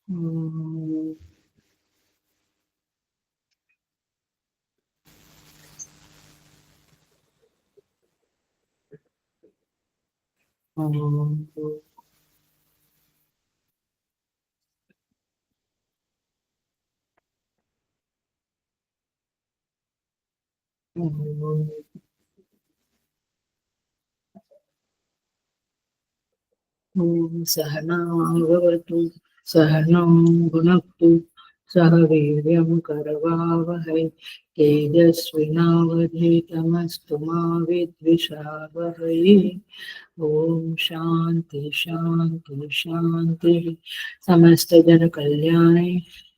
हम्म, हम्म, सहनावतु सहनं भुनक्तु सह वीर्यं करवावहै तेजस्विनावधीतमस्तु मा विद्विषावहै। ओम शांति शांति शांति। समस्त जन कल्याणे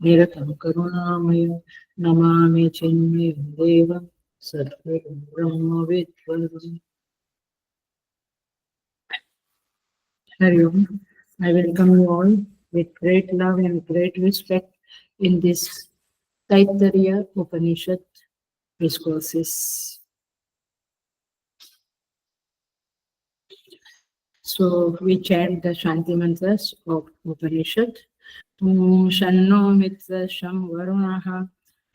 निरतं करुणामय नमामि चिन्मयं देवं सद्गुरुं ब्रह्मविद्वरम्। Hari Om. I welcome you all with great love and great respect in this Taittiriya Upanishad discourses. So we chant the Shanti mantras of Upanishad. Om Shanno Mitra Sham Varunaha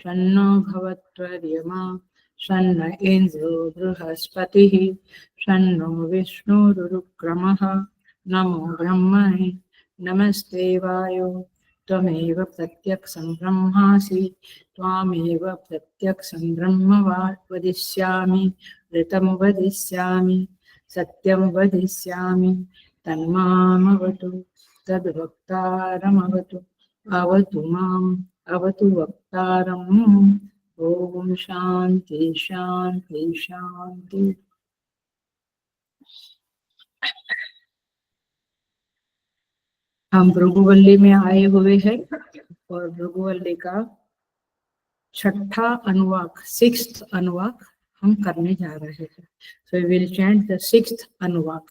Shanno Bhavatvaryama Shanna Indro Bruhaspatihi Shanno Vishnu Rurukramaha Namo Brahmane Namaste Vayo Tvameva Pratyaksam Brahmasi Tvameva Pratyaksam Brahma Vadishyami Ritam Vadishyami Satyam Vadishyami Tanmamavatu तद्वक्तारमवतु अवतु माम् अवतु वक्तारम्। ओम शांति शांति शांति। हम भृगुवल्ली में आए हुए हैं और भृगुवल्ली का छठा अनुवाक, सिक्स्थ अनुवाक हम करने जा रहे हैं। So we will chant the sixth अनुवाक।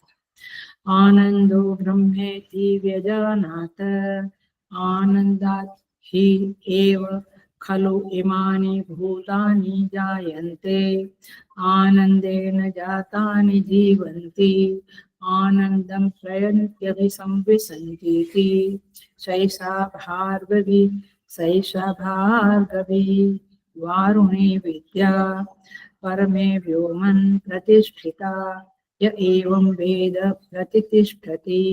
आनंदो ब्रह्मेति व्यजानात आनंदात् हि एव खलु इमानि भूतानि जायन्ते आनंदेन जातानि जीवन्ति आनंदं प्रयन्त्यभिसंविशन्तीति सैषा भार्गवी सैषा भार्गवी वारुणी विद्या परमे व्योमन् प्रतिष्ठिता य एवं वेद प्रतितिष्ठति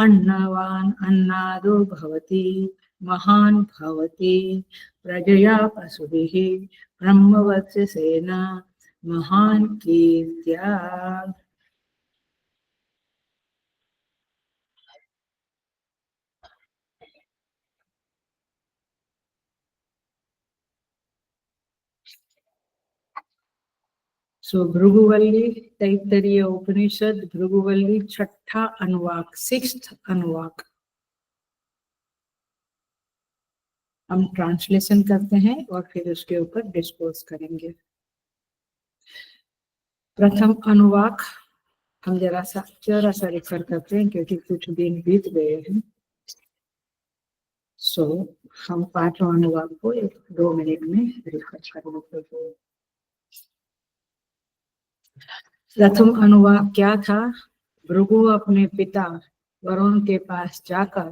अन्नवान् अन्नादो भवति महान् भवति प्रजया पशुभिः ब्रह्मवर्चसेन महान् कीर्त्या। सो भृगुवल्ली तैत्तरीय उपनिषद भृगुवल्ली छठा अनुवाक, सिक्स्थ अनुवाक। हम ट्रांसलेशन करते हैं और फिर उसके ऊपर डिस्कोर्स करेंगे। प्रथम अनुवाक हम जरा सा रेफर करते हैं क्योंकि कुछ दिन बीत गए हैं। सो हम पांचों अनुवाक को 1-2 मिनट में रेफर करेंगे। प्रथम अनुवाक क्या था? भृगु अपने पिता वरुण के पास जाकर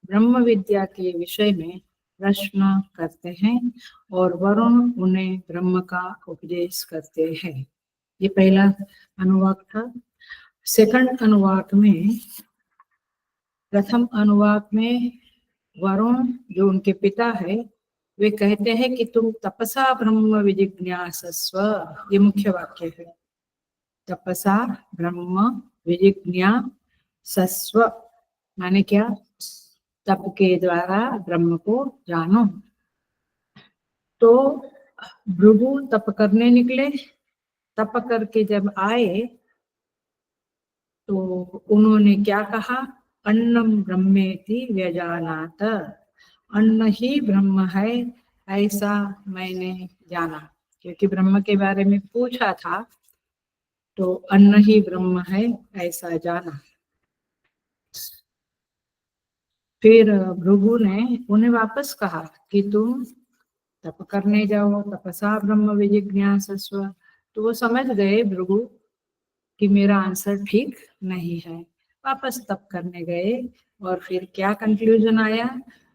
ब्रह्म विद्या के विषय में प्रश्न करते हैं और वरुण उन्हें ब्रह्म का उपदेश करते हैं। ये पहला अनुवाक था। सेकंड अनुवाक में, प्रथम अनुवाक में वरुण जो उनके पिता है वे कहते हैं कि तुम तपसा ब्रह्म विजिज्ञासस्व। ये मुख्य वाक्य है, तपसा ब्रह्म विजिज्ञासस्व। माने क्या? तप के द्वारा ब्रह्म को जानो। तो भृगु तप करने निकले। तप करके जब आए तो उन्होंने क्या कहा? अन्नम ब्रह्मेति व्यजानात। अन्न ही ब्रह्म है ऐसा मैंने जाना। क्योंकि ब्रह्म के बारे में पूछा था तो अन्न ही ब्रह्म है ऐसा जाना। फिर भृगु ने उन्हें वापस कहा कि तुम तप करने जाओ, तपसा ब्रह्म विजिज्ञासस्व। तो वो समझ गए भृगु कि मेरा आंसर ठीक नहीं है, वापस तप करने गए। और फिर क्या कंक्लूजन आया?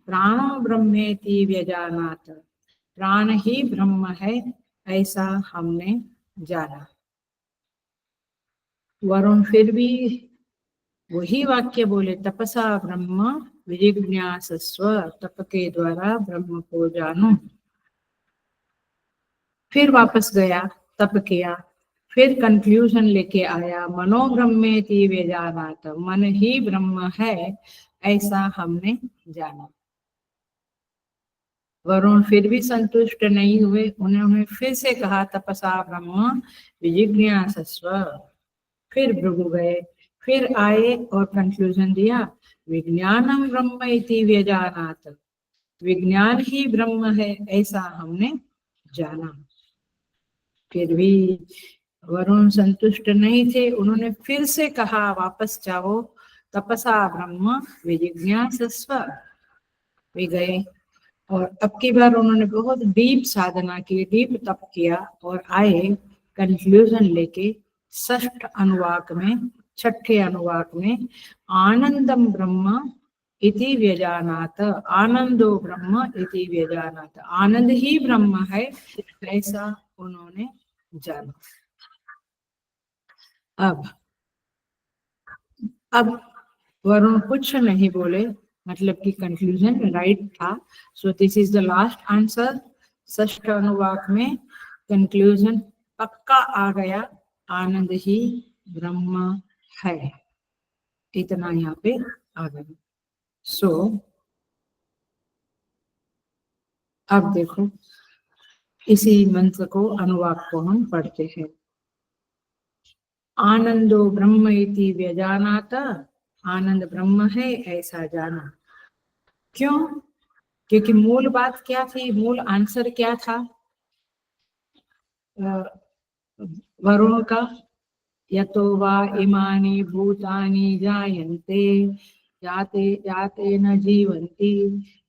प्राणो ब्रह्मेति व्यजानात, प्राण ही ब्रह्म है ऐसा हमने जाना। वरुण फिर भी वही वाक्य बोले, तपसा ब्रह्म विजिज्ञासस्व, तप के द्वारा ब्रह्म को जानो। फिर वापस गया, तप किया, फिर कंक्लूजन लेके आया, मनो ब्रह्मेति व्यजानात, मन ही ब्रह्म है ऐसा हमने जाना। वरुण फिर भी संतुष्ट नहीं हुए, उन्होंने फिर से कहा, तपसा ब्रह्म विजिज्ञासस्व। फिर भृगु गए, फिर आए और कंक्लूजन दिया, विज्ञानम ब्रह्म इति व्यजानात, विज्ञान ही ब्रह्म है ऐसा हमने जाना। फिर भी वरुण संतुष्ट नहीं थे, उन्होंने फिर से कहा, वापस जाओ, तपसा ब्रह्म विजिज्ञासस्व। वे गए और अब की बार उन्होंने बहुत डीप साधना की, डीप तप किया और आए कंक्लूजन लेके षष्ठ अनुवाक में, छठे अनुवाक में, आनंदम ब्रह्म इति व्यजानात, आनंदो ब्रह्म इति व्यजानात, आनंद ही ब्रह्म है ऐसा उन्होंने जाना। अब वरुण कुछ नहीं बोले, मतलब कि कंक्लूजन राइट था। So this is the last answer. षष्ठ अनुवाक में कंक्लूजन पक्का आ गया, आनंद ही ब्रह्म है, इतना यहाँ पे आ गया। सो अब देखो, इसी मंत्र को, अनुवाक को हम पढ़ते हैं। आनंदो ब्रह्म इति व्यजानात, आनंद ब्रह्म है ऐसा जाना। क्यों? क्योंकि मूल बात क्या थी, मूल आंसर क्या था वरुण का, यतो वा इमानि भूतानि जायन्ते जाते जाते न जीवन्ति,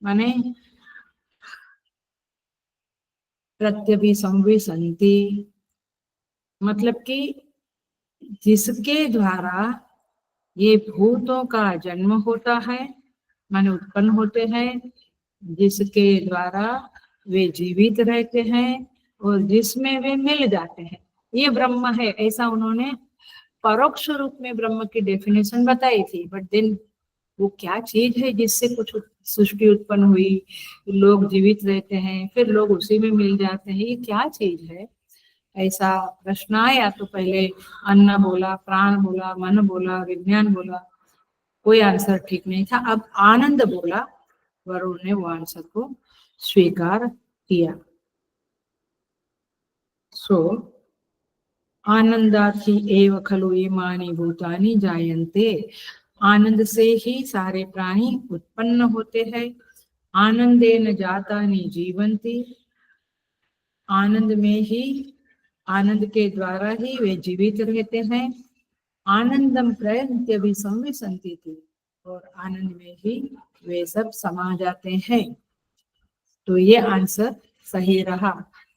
माने प्रत्यभिसंविशन्ति, मतलब कि जिसके द्वारा ये भूतों का जन्म होता है, माने उत्पन्न होते हैं, जिसके द्वारा वे जीवित रहते हैं और जिसमें वे मिल जाते हैं, ये ब्रह्म है ऐसा उन्होंने परोक्ष रूप में ब्रह्म की डेफिनेशन बताई थी। बट देन वो क्या चीज है जिससे कुछ सृष्टि उत्पन्न हुई, लोग जीवित रहते हैं, फिर लोग उसी में मिल जाते हैं, ये क्या चीज है ऐसा प्रश्न आया। तो पहले अन्न बोला, प्राण बोला, मन बोला, विज्ञान बोला, कोई आंसर ठीक नहीं था। अब आनंद बोला, वरुण ने वो आंसर को स्वीकार किया। सो आनंदार्थी एव खलु इमानि भूतानि जायन्ते, आनंद से ही सारे प्राणी उत्पन्न होते हैं। आनंदेन जातानि जीवन्ति, आनंद में ही, आनंद के द्वारा ही वे जीवित रहते हैं। आनंदम प्रयन्त्य भी संविशन्ति थी, और आनंद में ही वे सब समा जाते हैं। तो ये आंसर सही रहा,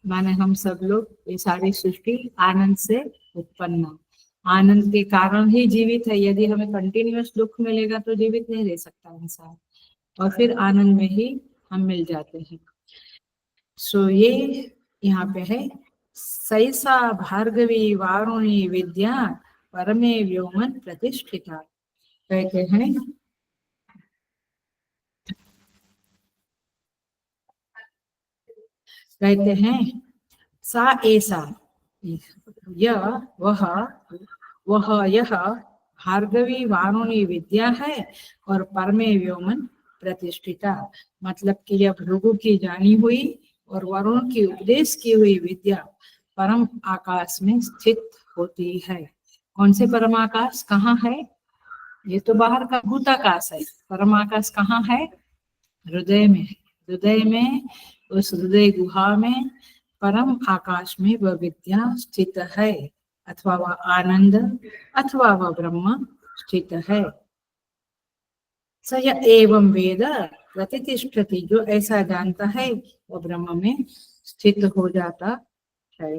माने हम सब लोग, ये सारी सृष्टि आनंद से उत्पन्न, आनंद के कारण ही जीवित है। यदि हमें कंटिन्यूअस दुख मिलेगा तो जीवित नहीं रह सकता इंसान, और फिर आनंद में ही हम मिल जाते हैं। सो ये यहाँ पे है, सैसा भार्गवी वारुणी विद्या परमे व्योमन प्रतिष्ठिता, कहते हैं सा ऐसा, यह वह यह भार्गवी वारुणी विद्या है और परमे व्योमन प्रतिष्ठिता, मतलब कि यह भृगु की जानी हुई और वरुण की उपदेश की हुई विद्या परम आकाश में स्थित होती है। कौन से परम आकाश कहाँ है? ये तो बाहर का भूताकाश है, परम आकाश कहाँ है? हृदय में। हृदय में, उस हृदय गुहा में, परम आकाश में वह विद्या स्थित है, अथवा वह आनंद, अथवा वह ब्रह्म स्थित है। स य एवं वेद प्रतिष्ठति, जो ऐसा जानता है वह ब्रह्म में स्थित हो जाता है।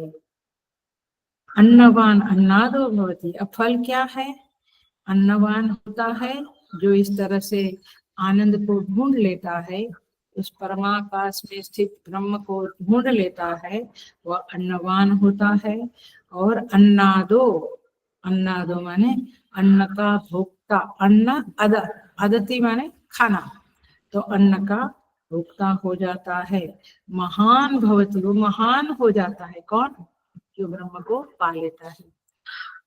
अन्नवान अन्नादो भवति, अब फल क्या है? अन्नवान होता है जो इस तरह से आनंद को ढूंढ लेता है, उस परमाकाश में स्थित ब्रह्म को ढूंढ लेता है, वह अन्नवान होता है। और अन्नादो माने अन्न का भोक्ता, अन्न अदति माने खाना, तो अन्न का भोक्ता हो जाता है। महान भवति, वो महान हो जाता है। कौन? जो ब्रह्म को पा लेता है।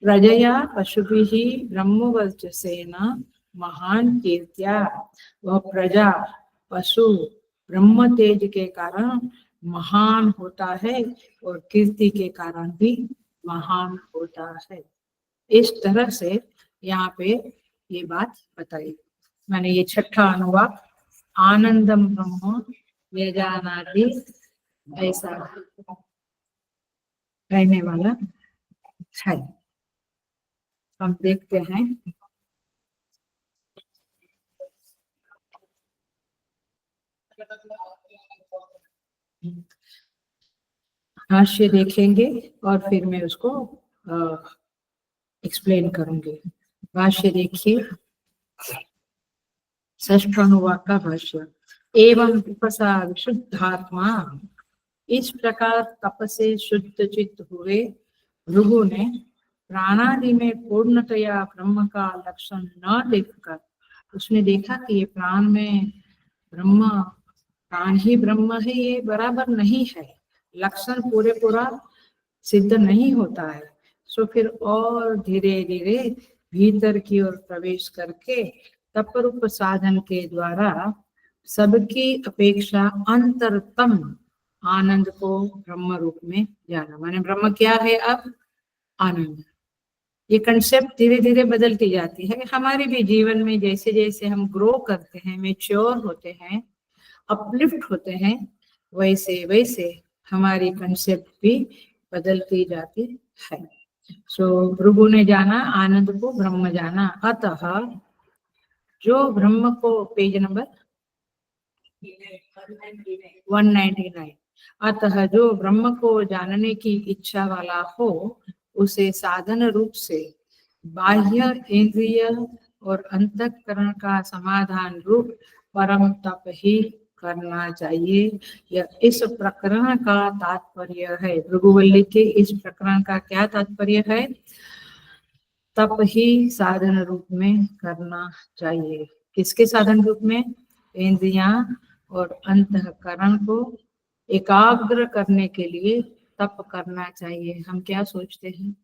प्रजया पशुभिः ब्रह्मवर्चसेन महान कीर्त्या, वह प्रजा पशु ब्रह्म तेज के कारण महान होता है और कीर्ति के कारण भी महान होता है। इस तरह से यहाँ पे ये बात बताई। मैंने ये छठा अनुवाद आनंदम ब्रह्म व्यजानाति ऐसा कहने वाला है। हम देखते हैं। भाष्य देखेंगे और फिर मैं उसको एक्सप्लेन करूंगी। भाष्य देखिए, षष्ठ अनुवाद का भाष्य। एवं तपसा विशुद्धात्मा, इस प्रकार तप से शुद्ध चित्त हुए भृगु ने प्राणादि में पूर्णतया ब्रह्म का लक्षण न देखकर, उसने देखा कि ये प्राण में ब्रह्म, प्राण ही ब्रह्म है, ये बराबर नहीं है, लक्षण पूरे पूरा सिद्ध नहीं होता है। सो फिर और धीरे धीरे भीतर की ओर प्रवेश करके तप रूप साधन के द्वारा सबकी अपेक्षा अंतरतम आनंद को ब्रह्म रूप में जाना। माने ब्रह्म क्या है? अब आनंद। ये कंसेप्ट धीरे धीरे बदलती जाती है। हमारे भी जीवन में जैसे जैसे हम ग्रो करते हैं, मेच्योर होते हैं, अपलिफ्ट होते हैं, वैसे वैसे हमारी कंसेप्ट भी बदलती जाती है। सो भृगु ने जाना आनंद को, ब्रह्म जाना। अतः जो ब्रह्म को, पेज नंबर 199, अतः जो ब्रह्म को जानने की इच्छा वाला हो, उसे साधन रूप से बाह्य इंद्रिय और अंतःकरण का समाधान रूप परम तप ही करना चाहिए। यह इस प्रकरण का तात्पर्य है। भृगुवल्ली के इस प्रकरण का क्या तात्पर्य है? तप ही साधन रूप में करना चाहिए। किसके साधन रूप में? इंद्रियां और अंतःकरण को एकाग्र करने के लिए तप करना चाहिए। हम क्या सोचते हैं?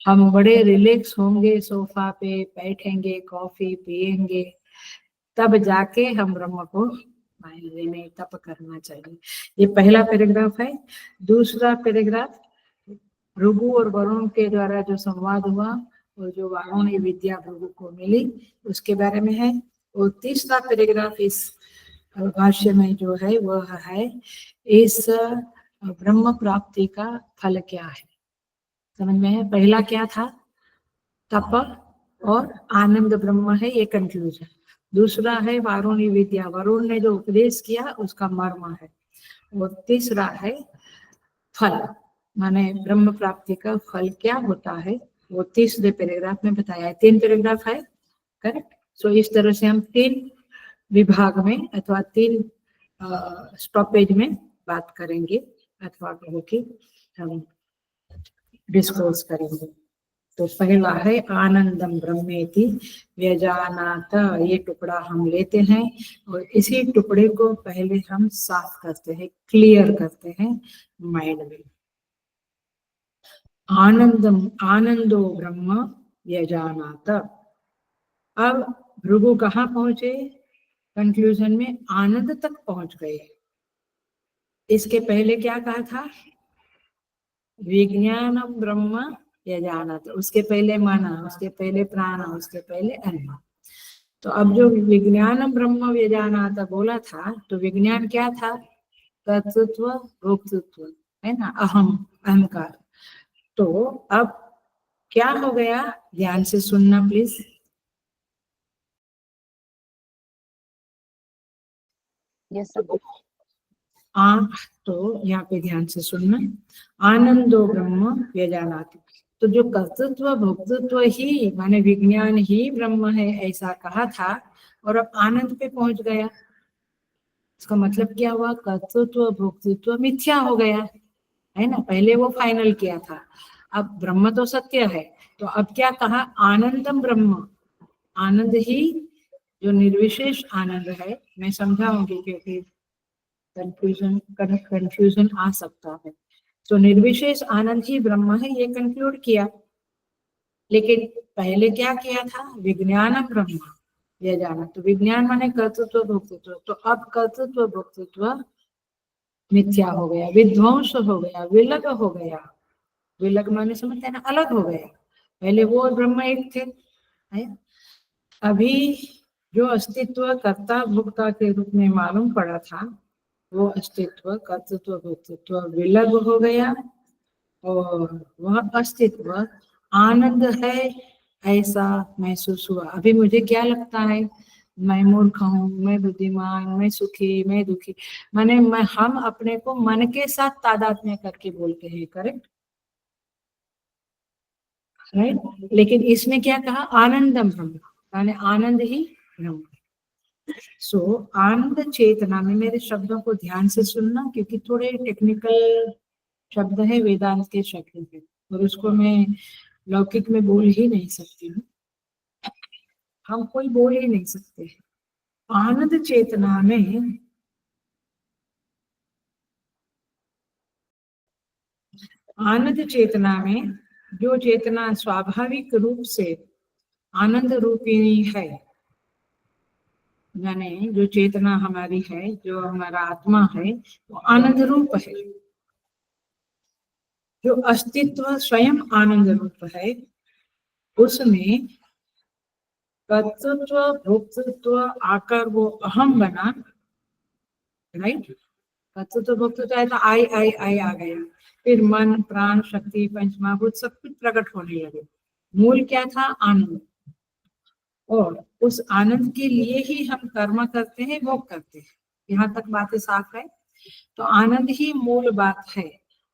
हम बड़े रिलैक्स होंगे, सोफा पे बैठेंगे, कॉफी पिएंगे, तब जाके हम ब्रह्म को पाएंगे। नहीं, तप करना चाहिए। ये पहला पैराग्राफ है। दूसरा पैराग्राफ भृगु और वरुण के द्वारा जो संवाद हुआ और जो वारुणी विद्या भृगु को मिली, उसके बारे में है। और तीसरा पैराग्राफ इस भाष्य में जो है वह है इस ब्रह्म प्राप्ति का फल क्या है। समझ में है? पहला क्या था? तप और आनंद ब्रह्म है, ये कंक्लूजन। दूसरा है वारुणी विद्या, वरुण ने जो उपदेश किया उसका मर्म है। और तीसरा है फल, माने ब्रह्म प्राप्ति का फल क्या होता है, वो तीसरे पैराग्राफ में बताया है। 3 पैराग्राफ है, करेक्ट। सो इस तरह से हम 3 विभाग में अथवा 3 स्टॉपेज में बात करेंगे, अथवा कहो कि हम डिस्कोर्स करेंगे। तो पहला है आनंदम ब्रह्मेति व्यजानात, ये टुकड़ा हम लेते हैं और इसी टुकड़े को पहले हम साफ करते हैं, क्लियर करते हैं माइंड में। आनंदो ब्रह्म व्यजानात। अब भृगु कहाँ पहुंचे? कंक्लूजन में आनंद तक पहुंच गए। इसके पहले क्या कहा था? विज्ञानम ब्रह्म व्यजानात, उसके पहले माना, उसके पहले प्राण, उसके पहले अन्न। तो अब जो विज्ञानम ब्रह्म व्यजानात बोला था, तो विज्ञान क्या था? कर्तृत्व, भोक्तृत्व, है ना, अहम, अहंकार। तो अब क्या हो गया? ध्यान से सुनना प्लीज। Yes sir. तो यहाँ पे ध्यान से सुनना। आनंदो ब्रह्म व्यजानाति, तो जो कर्तृत्व भोक्तृत्व ही माने विज्ञान ही ब्रह्म है ऐसा कहा था, और अब आनंद पे पहुंच गया। इसका मतलब क्या हुआ? कर्तृत्व भोक्तृत्व मिथ्या हो गया, है ना। पहले वो फाइनल किया था, अब ब्रह्म तो सत्य है, तो अब क्या कहा? आनंदम ब्रह्म, आनंद ही जो निर्विशेष आनंद है। मैं समझाऊंगी क्योंकि कंफ्यूजन आ सकता है। तो निर्विशेष आनंद ही ब्रह्म है, ये कंक्लूड किया। लेकिन पहले क्या किया था? विज्ञान ब्रह्म ये जाना। तो विज्ञान माने कर्तृत्व भोक्तृत्व, तो अब कर्तृत्व भोक्तृत्व मिथ्या हो गया, विध्वंस हो गया, विलग हो गया। विलग माने समझते हैं ना, अलग हो गया। पहले वो और ब्रह्म एक थे, है? अभी जो अस्तित्व कर्ता भोक्ता के रूप में मालूम पड़ा था, वो अस्तित्व कर्तृत्व भोक्तृत्व विलग हो गया, और वह अस्तित्व आनंद है ऐसा महसूस हुआ। अभी मुझे क्या लगता है? मैं मूर्ख हूँ, मैं बुद्धिमान, मैं सुखी, मैं दुखी, माने हम अपने को मन के साथ तादात्म्य करके बोलते हैं, करेक्ट? राइट। लेकिन इसमें क्या कहा? आनंदम ब्रह्म, माने आनंद ही ब्रह्म। सो आनंद चेतना में, मेरे शब्दों को ध्यान से सुनना क्योंकि थोड़े टेक्निकल शब्द है, वेदांत के शब्द है, और उसको मैं लौकिक में बोल ही नहीं सकती हूँ, हम कोई बोल ही नहीं सकते। आनंद चेतना में, आनंद चेतना में जो चेतना स्वाभाविक रूप से आनंद रूपिणी है, यानी जो चेतना हमारी है, जो हमारा आत्मा है, वो आनंद रूप है। जो अस्तित्व स्वयं आनंद रूप है, उसमें कर्तृत्व भोक्तृत्व आकर वो अहम बना, राइट। कर्तृत्व भोक्तृत्व है तो आई आ गया, फिर मन प्राण शक्ति पंचमहाभूत सब कुछ प्रकट होने लगे। मूल क्या था? आनंद। और उस आनंद के लिए ही हम कर्म करते हैं, भोग करते हैं। यहाँ तक बातें साफ है। तो आनंद ही मूल बात है।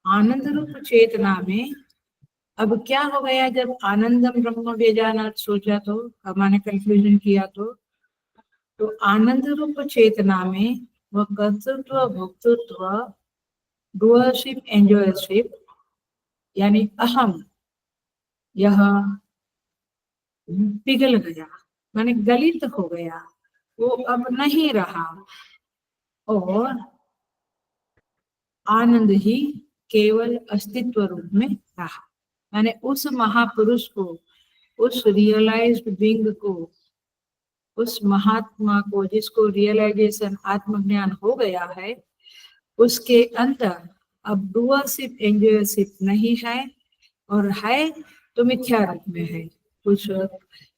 आनंद रूप चेतना में अब क्या हो गया? जब आनंदम ब्रह्म व्यजानात सोचा तो, मैंने कंफ्यूजन किया तो आनंद रूप चेतना में वह कर्तृत्व भोक्तृत्व डुअरशिप एंजॉयरशिप यानी अहम, यह पिघल गया, माने गलित हो गया, वो अब नहीं रहा, और आनंद ही केवल अस्तित्व रूप में रहा। माने उस महापुरुष को, उस रियलाइज्ड बीइंग को, उस महात्मा को जिसको रियलाइजेशन आत्मज्ञान हो गया है, उसके अंदर अब डुअरशिप एंजॉयरशिप नहीं है, और है तो मिथ्या रूप में है। कुछ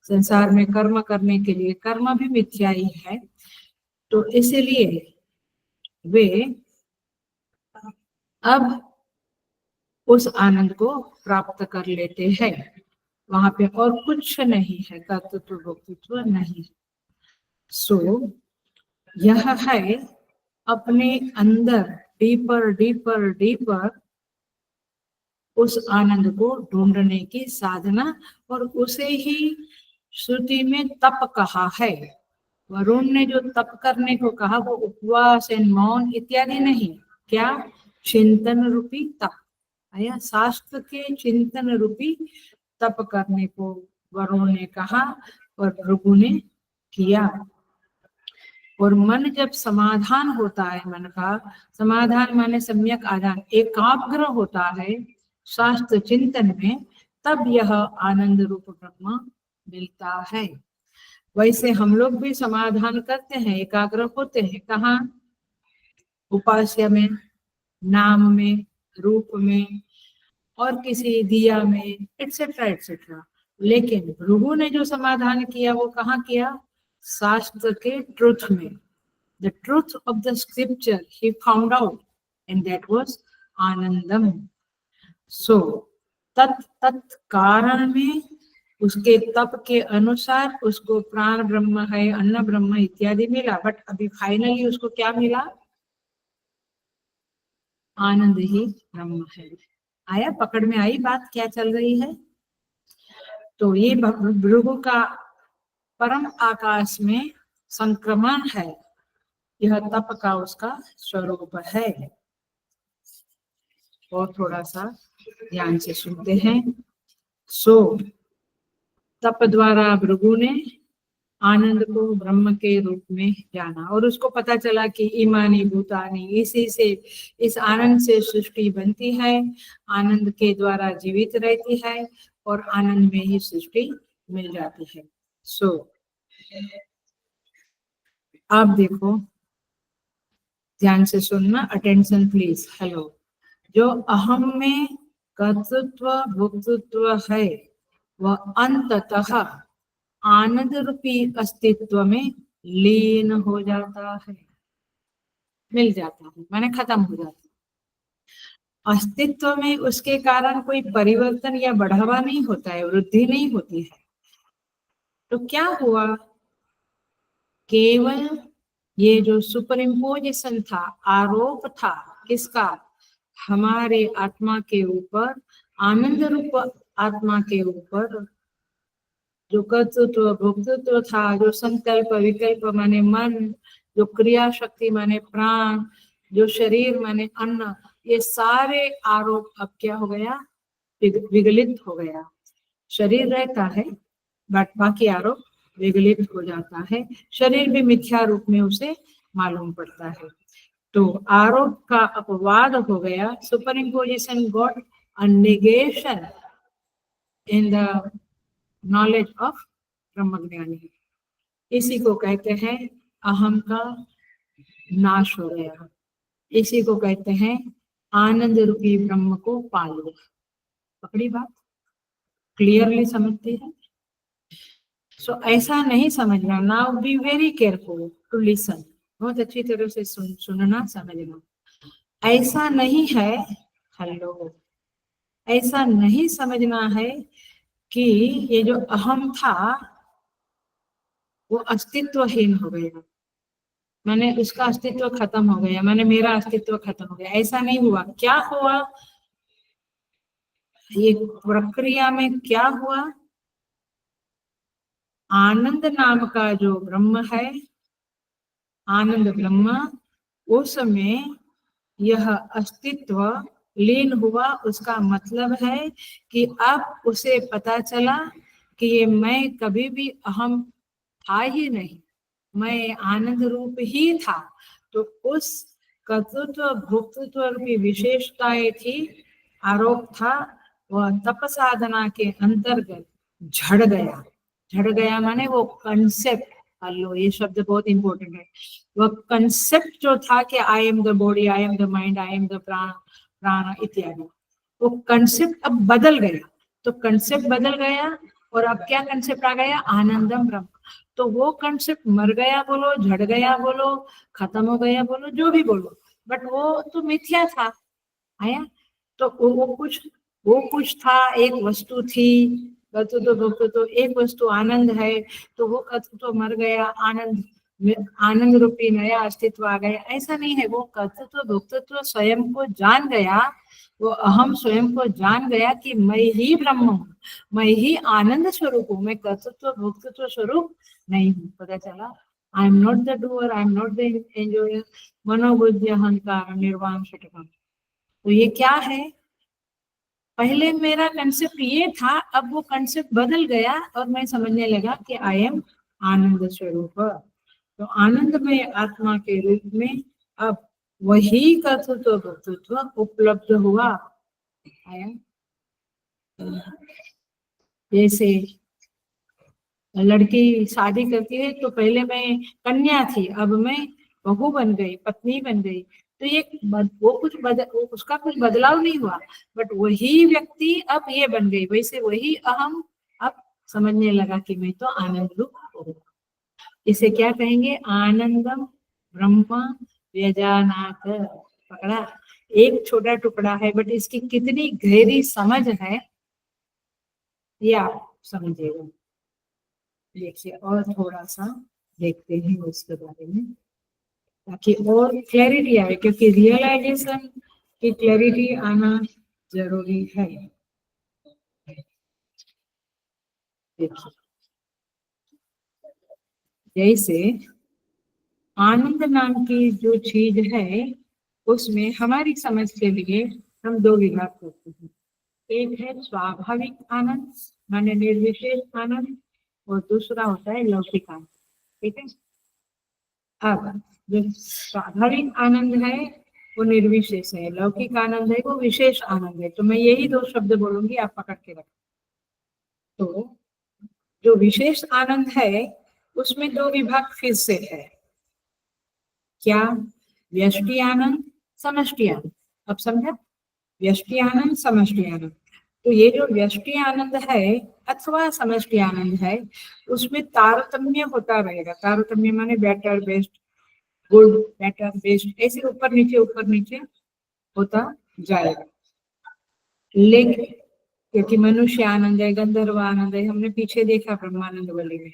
संसार में कर्म करने के लिए कर्म भी मिथ्या ही है, तो इसलिए वे अब उस आनंद को प्राप्त कर लेते हैं। वहां पे और कुछ नहीं है, कर्तृत्व भोक्तृत्व नहीं। सो यह है अपने अंदर डीपर डीपर डीपर उस आनंद को ढूंढने की साधना, और उसे ही श्रुति में तप कहा है। वरुण ने जो तप करने को कहा वो उपवास एंड मौन इत्यादि नहीं, क्या? चिंतन रूपी तप आया। शास्त्र के चिंतन रूपी तप करने को वरुण ने कहा और भृगु ने किया। और मन जब समाधान होता है, मन का समाधान माने सम्यक आधान, एकाग्र होता है शास्त्र चिंतन में, तब यह आनंद रूप ब्रह्म मिलता है। वैसे हम लोग भी समाधान करते हैं, एकाग्र होते हैं, कहाँ? उपास्य में, नाम में, रूप में, और किसी दिया में, एटसेट्रा एटसेट्रा। लेकिन भृगु ने जो समाधान किया वो कहाँ किया? शास्त्र के ट्रुथ में। The truth of the scripture he found out, and that was Anandam. So तत् कारण में उसके तप के अनुसार उसको प्राण ब्रह्म है, अन्न ब्रह्म इत्यादि मिला, बट अभी फाइनली उसको क्या मिला? आनंद ही ब्रह्म है। आया, पकड़ में आई बात क्या चल रही है। तो ये भृगु का परम आकाश में संक्रमण है, यह तप का उसका स्वरूप है। और थोड़ा सा ध्यान से सुनते हैं। सो तप द्वारा भृगु ने आनंद को ब्रह्म के रूप में जाना, और उसको पता चला कि इमानी भूतानी, इसी से, इस आनंद से सृष्टि बनती है, आनंद के द्वारा जीवित रहती है, और आनंद में ही सृष्टि मिल जाती है। सो आप देखो, ध्यान से सुनना, अटेंशन प्लीज। हेलो। जो अहम में कर्तृत्व भोक्तृत्व है, वह अंततः आनंद रूपी अस्तित्व में लीन हो जाता है, मिल जाता है, माने खत्म हो जाता है। अस्तित्व में उसके कारण कोई परिवर्तन या बढ़ावा नहीं होता है, वृद्धि नहीं होती है। तो क्या हुआ, केवल ये जो सुपर इम्पोजिशन था, आरोप था, किसका, हमारे आत्मा के ऊपर, आनंद रूप आत्मा के ऊपर, जो कर्तृत्व भोक्तृत्व था, जो संकल्प विकल्प माने मन, जो क्रिया शक्ति माने प्राण, जो शरीर माने अन्न, ये सारे आरोप अब क्या हो गया, विगलित हो गया। शरीर रहता है बट बाकी आरोप विगलित हो जाता है, शरीर भी मिथ्या रूप में उसे मालूम पड़ता है। तो आरोप का अपवाद हो गया, super imposition got a negation in the knowledge of ब्रह्मज्ञानी। इसी को कहते हैं अहम का नाश हो गया, इसी को कहते हैं आनंद रूपी ब्रह्म को पा लो। पकड़ी बात, क्लियरली समझते हैं। सो ऐसा नहीं समझना, now be very careful to listen, बहुत अच्छी तरह से सुनना समझना। ऐसा नहीं है, हेलो, ऐसा नहीं समझना है कि ये जो अहम था वो अस्तित्वहीन हो गया, मैंने उसका अस्तित्व खत्म हो गया, मैंने मेरा अस्तित्व खत्म हो गया, ऐसा नहीं हुआ। क्या हुआ, ये प्रक्रिया में क्या हुआ, आनंद नाम का जो ब्रह्म है, आनंद ब्रह्म, उसमें यह अस्तित्व लीन हुआ। उसका मतलब है कि अब उसे पता चला कि ये मैं कभी भी अहम था ही नहीं, मैं आनंद रूप ही था। तो उस कर्तृत्व भोक्तृत्व की विशेषताएं थी, आरोप था, वह तप साधना के अंतर्गत झड़ गया। झड़ गया माने वो कंसेप्ट, हेलो ये शब्द बहुत इंपॉर्टेंट है, वह कंसेप्ट जो था कि I am the body, I am the mind, I am the प्राण, प्राण इत्यादि, वो कंसेप्ट अब बदल गया। तो कंसेप्ट बदल गया और अब क्या कंसेप्ट आ गया, आनंदम ब्रह्म। तो वो कंसेप्ट मर गया बोलो, झड़ गया बोलो, खत्म हो गया बोलो, जो भी बोलो, बट वो तो मिथ्या था। आया, तो वो कुछ था, एक वस्तु थी, तो एक वस्तु आनंद है, तो वो कर्तृत्व मर गया, आनंद रूपी नया अस्तित्व आ गया, ऐसा नहीं है। वो कर्तृत्व भोक्तृत्व स्वयं को जान गया, वो अहम स्वयं को जान गया कि मैं ही ब्रह्म हूँ, मैं ही आनंद स्वरूप हूँ, मैं कर्तृत्व भोक्तृत्व स्वरूप नहीं हूँ। पता चला, I am not the doer, I am not the enjoyer, मनोबुद्धि अहंकार निर्वाण षटकम। तो ये क्या है, पहले मेरा कंसेप्ट ये था, अब वो कंसेप्ट बदल गया और मैं समझने लगा कि आई एम आनंद स्वरूप। तो आनंद में आत्मा के रूप में अब वही कर्तृत्व भोक्तृत्व उपलब्ध हुआ। आया, जैसे लड़की शादी करती है तो पहले मैं कन्या थी, अब मैं बहू बन गई, पत्नी बन गई, तो ये उसका कुछ बदलाव नहीं हुआ, बट वही व्यक्ति अब ये बन गई। वैसे वही अहम अब समझने लगा कि मैं तो आनंद रूप हूँ। इसे क्या कहेंगे, आनंदम ब्रह्म व्यजानात। पकड़ा, एक छोटा टुकड़ा है बट इसकी कितनी गहरी समझ है ये आप समझिएगा। देखिए और थोड़ा सा देखते हैं उसके बारे में ताकि और क्लैरिटी आए, क्योंकि रियलाइजेशन की क्लैरिटी आना जरूरी है। देखिए, जैसे आनंद नाम की जो चीज है, उसमें हमारी समझ के लिए हम दो विभाग करते हैं। एक है स्वाभाविक आनंद माने निर्विशेष आनंद, और दूसरा होता है लौकिक आनंद। ठीक है। अब जो स्वाभाविक आनंद है वो निर्विशेष है, लौकिक आनंद है वो विशेष आनंद है। तो मैं यही दो शब्द बोलूंगी, आप पकड़ के रखें। तो जो विशेष आनंद है उसमें दो विभाग फिर से है। क्या? व्यष्टि आनंद, समष्टि आनंद। अब समझा? व्यष्टि आनंद, समष्टि आनंद। तो ये जो व्यष्टि आनंद है अथवा समष्टि आनंद है, उसमें तारतम्य होता रहेगा। तारतम्य माने better best, good better best, ऐसे ऊपर नीचे होता जाएगा। लेकिन क्योंकि मनुष्य आनंद है, गंधर्व आनंद है, हमने पीछे देखा ब्रह्मानंद वाले में,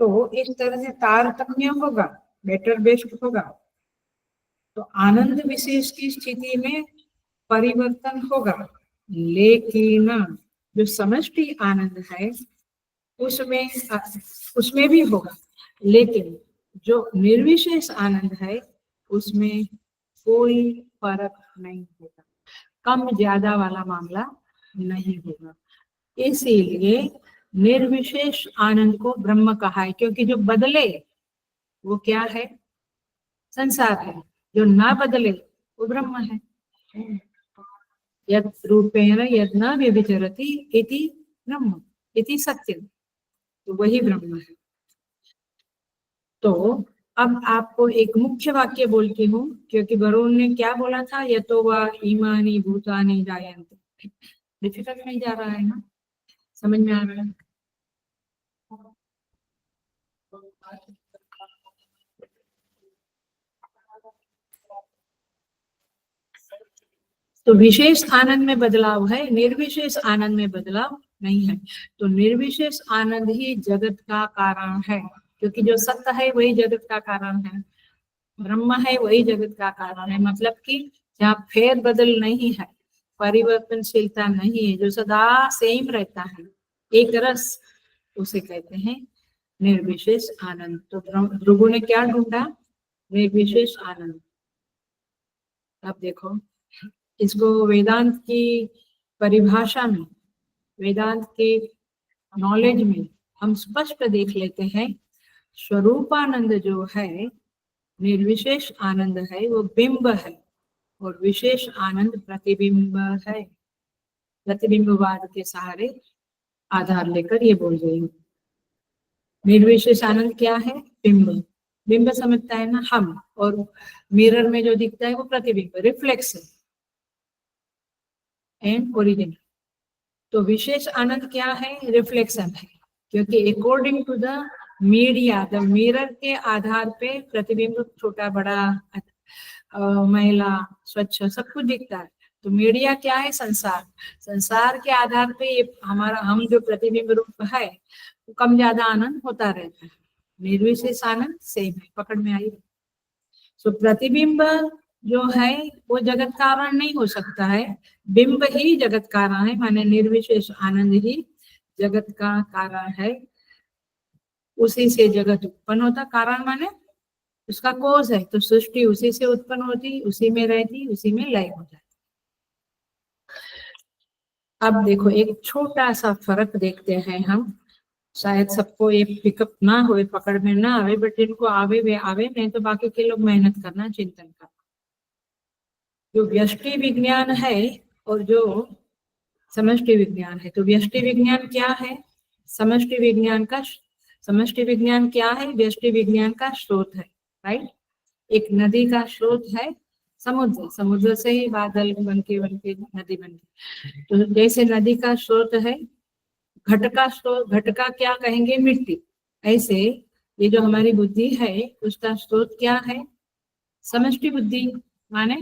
तो इस तरह से तारतम्य होगा, बेटर बेस्ट होगा। तो आनंद विशेष की स्थिति में परिवर्तन होगा, लेकिन जो समष्टि आनंद है उसमें उसमें भी होगा, लेकिन जो निर्विशेष आनंद है उसमें कोई फर्क नहीं होगा, कम ज्यादा वाला मामला नहीं होगा। इसीलिए निर्विशेष आनंद को ब्रह्म कहा है, क्योंकि जो बदले वो क्या है? संसार है। जो ना बदले वो ब्रह्म है। यद रूपेण यद न व्यभिचरति इति ब्रह्म इति सत्यम, तो वही ब्रह्म है। तो अब आपको एक मुख्य वाक्य बोलती हूँ, क्योंकि वरुण ने क्या बोला था? यतो वा इमानि भूतानि जायन्ते। डिफिकल्ट नहीं जा रहा है ना? समझ में आ रहा है? तो विशेष आनंद में बदलाव है, निर्विशेष आनंद में बदलाव नहीं है। तो निर्विशेष आनंद ही जगत का कारण है, क्योंकि जो सत्य है वही जगत का कारण है, ब्रह्म है वही जगत का कारण है। मतलब कि जहाँ फेर बदल नहीं है, परिवर्तनशीलता नहीं है, जो सदा सेम रहता है, एक रस, उसे कहते हैं निर्विशेष आनंद। तो भृगु ने क्या ढूंढा? निर्विशेष आनंद। अब देखो, इसको वेदांत की परिभाषा में, वेदांत के नॉलेज में हम स्पष्ट देख लेते हैं। स्वरूपानंद जो है, निर्विशेष आनंद है, वो बिंब है, और विशेष आनंद प्रतिबिंब है। प्रतिबिंबवाद के सहारे आधार लेकर ये बोल रही हूँ। निर्विशेष आनंद क्या है? बिंब। बिंब समझता है ना हम, और मिरर में जो दिखता है वो प्रतिबिंब, रिफ्लेक्शन एंड ओरिजिन। तो विशेष आनंद क्या है? रिफ्लेक्शन है, क्योंकि according to the media, the mirror के आधार पे प्रतिबिंब छोटा बड़ा, महिला, स्वच्छ, सब कुछ दिखता है। तो मीडिया क्या है? संसार। संसार के आधार पे ये हमारा, हम जो प्रतिबिंब रूप है, वो कम ज्यादा आनंद होता रहता है। निर्विशेष आनंद सेम है, पकड़ में आई? तो प्रतिबिंब जो है वो जगत कारण नहीं हो सकता है, बिंब ही जगत कारण है, माने निर्विशेष आनंद ही जगत का कारण है। उसी से जगत उत्पन्न होता, कारण माने उसका कोज है, तो सृष्टि उसी से उत्पन्न होती, उसी में रहती, उसी में लय हो जाती। अब देखो, एक छोटा सा फर्क देखते हैं हम, शायद सबको ये पिकअप ना हुए, पकड़ में ना आवे, बट जिनको आवे वे आवे, नहीं तो बाकी के लोग मेहनत करना, चिंतन करना। जो व्यष्टि विज्ञान है और जो समष्टि विज्ञान है, तो व्यष्टि विज्ञान क्या है? समष्टि विज्ञान का, समष्टि विज्ञान क्या है? व्यष्टि विज्ञान का स्रोत है, राइट? एक नदी का स्रोत है समुद्र, समुद्र से ही बादल बन के नदी बन के। तो जैसे नदी का स्रोत है, घट का स्रोत, घट का क्या कहेंगे? मिट्टी। ऐसे ये जो हमारी बुद्धि है उसका स्रोत क्या है? समष्टि बुद्धि, माने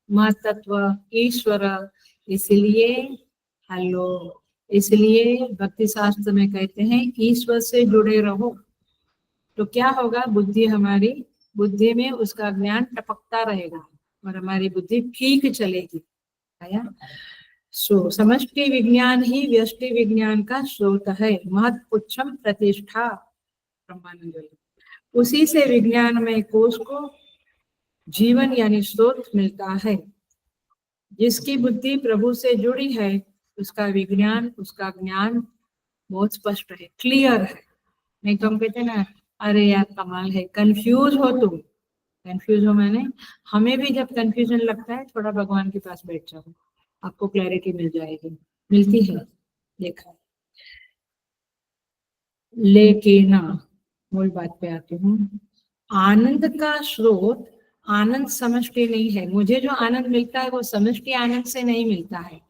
महतत्व, ईश्वर। इसलिए हेलो, इसलिए भक्ति शास्त्र में कहते हैं ईश्वर से जुड़े रहो। तो क्या होगा? बुद्धि, हमारी बुद्धि में उसका ज्ञान टपकता रहेगा और हमारी बुद्धि ठीक चलेगी। आया? सो समष्टि विज्ञान ही व्यष्टि विज्ञान का स्रोत है। महत उच्चम प्रतिष्ठा ब्रह्मानंद, उसी से विज्ञान में कोश को जीवन यानी स्रोत मिलता है। जिसकी बुद्धि प्रभु से जुड़ी है उसका विज्ञान, उसका ज्ञान बहुत स्पष्ट है, क्लियर है। नहीं तो हम कहते ना, अरे यार कमाल है, कंफ्यूज हो तुम। कंफ्यूज हो मैंने, हमें भी जब कंफ्यूजन लगता है थोड़ा भगवान के पास बैठ जाओ, आपको क्लैरिटी मिल जाएगी, मिलती है। देखा, लेकिन मूल बात पे आती हूँ, आनंद का स्रोत आनंद समष्टि नहीं है। मुझे जो आनंद मिलता है वो समष्टि आनंद से नहीं मिलता है।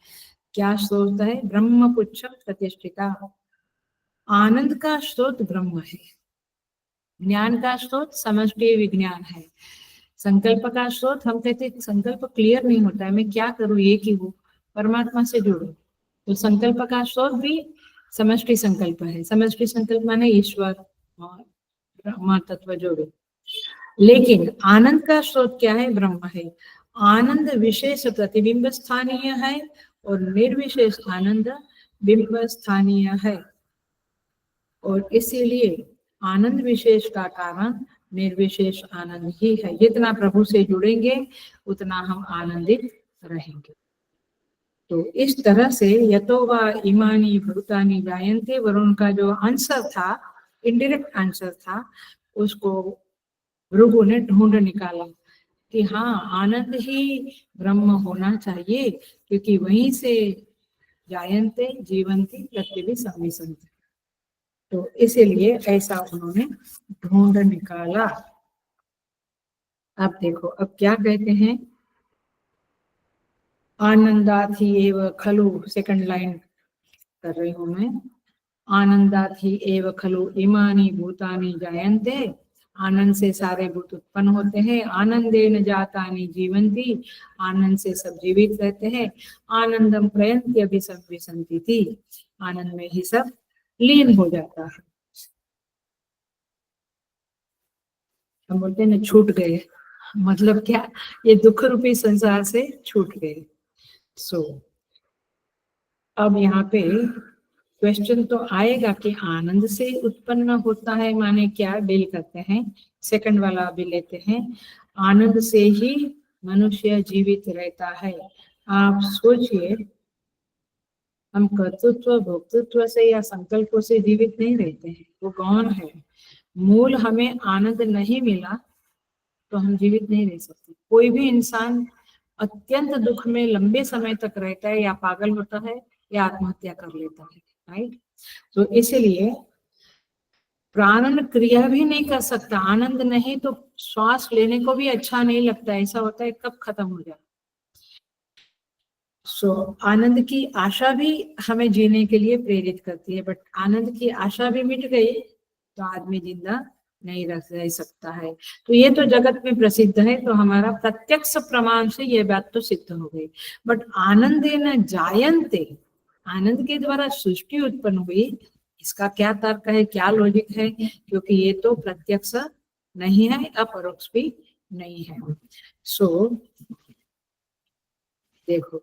क्या स्रोत है? ब्रह्म पुच्छ प्रतिष्ठिता। आनंद का स्रोत ब्रह्म है, ज्ञान का स्रोत समष्टि विज्ञान है, संकल्प का स्रोत, हम कहते हैं संकल्प क्लियर नहीं होता है, मैं क्या करूं, ये की वो परमात्मा से जुड़ो, तो संकल्प का स्रोत भी समष्टि संकल्प है। समष्टि संकल्प माने ईश्वर और ब्रह्मा तत्व जोड़ो। लेकिन आनंद का स्रोत क्या है? ब्रह्म है। आनंद विशेष प्रतिबिंब स्थानीय है और निर्विशेष आनंद बिंब स्थानीय है, और इसीलिए आनंद विशेष का कारण निर्विशेष आनंद ही है। जितना प्रभु से जुड़ेंगे उतना हम आनंदित रहेंगे। तो इस तरह से यतो वा इमानी भूतानि जायन्ते, वरुण का जो आंसर था, इनडायरेक्ट आंसर था, उसको भृगु ने ढूंढ निकाला कि हाँ, आनंद ही ब्रह्म होना चाहिए, क्योंकि वहीं से जायन्ते जीवन्ति प्रत्यभि संविशन्ति। तो इसीलिए ऐसा उन्होंने ढूंढ निकाला। अब देखो, अब क्या कहते हैं, आनंदात ही एव खलु, सेकंड लाइन कर रही हूं मैं, आनंदात ही एव खलु इमानी भूतानि जायन्ते, आनंद से सारे भूत उत्पन्न होते हैं। आनंदेन जातानि जीवन्ति, आनंद से सब जीवित रहते हैं। आनंदम प्रयन्ति अभिसंविशन्ति थी, आनंद में ही सब लीन हो जाता है। हम बोलते हैं ना, छूट गए, मतलब क्या, ये दुख रूपी संसार से छूट गए। सो अब यहाँ पे क्वेश्चन तो आएगा कि आनंद से उत्पन्न होता है माने क्या, डील करते हैं। सेकंड वाला अभी लेते हैं, आनंद से ही मनुष्य जीवित रहता है। आप सोचिए, हम कर्तृत्व भोक्तृत्व से या संकल्पों से जीवित नहीं रहते हैं, वो कौन है? मूल हमें आनंद नहीं मिला तो हम जीवित नहीं रह सकते। कोई भी इंसान अत्यंत दुख में लंबे समय तक रहता है, या पागल होता है या आत्महत्या कर लेता है, राइट? तो इसीलिए प्राणन क्रिया भी नहीं कर सकता, आनंद नहीं तो श्वास लेने को भी अच्छा नहीं लगता, ऐसा होता है कब खत्म हो जाए। सो आनंद की आशा भी हमें जीने के लिए प्रेरित करती है, बट आनंद की आशा भी मिट गई तो आदमी जिंदा नहीं रह सकता है। तो ये तो जगत में प्रसिद्ध है, तो हमारा प्रत्यक्ष प्रमाण से ये बात तो सिद्ध हो गई। बट आनंदेन जायन्ते, आनंद के द्वारा सृष्टि उत्पन्न हुई, इसका क्या तर्क है, क्या लॉजिक है? क्योंकि ये तो प्रत्यक्ष नहीं है, अपरोक्ष भी नहीं है। सो देखो,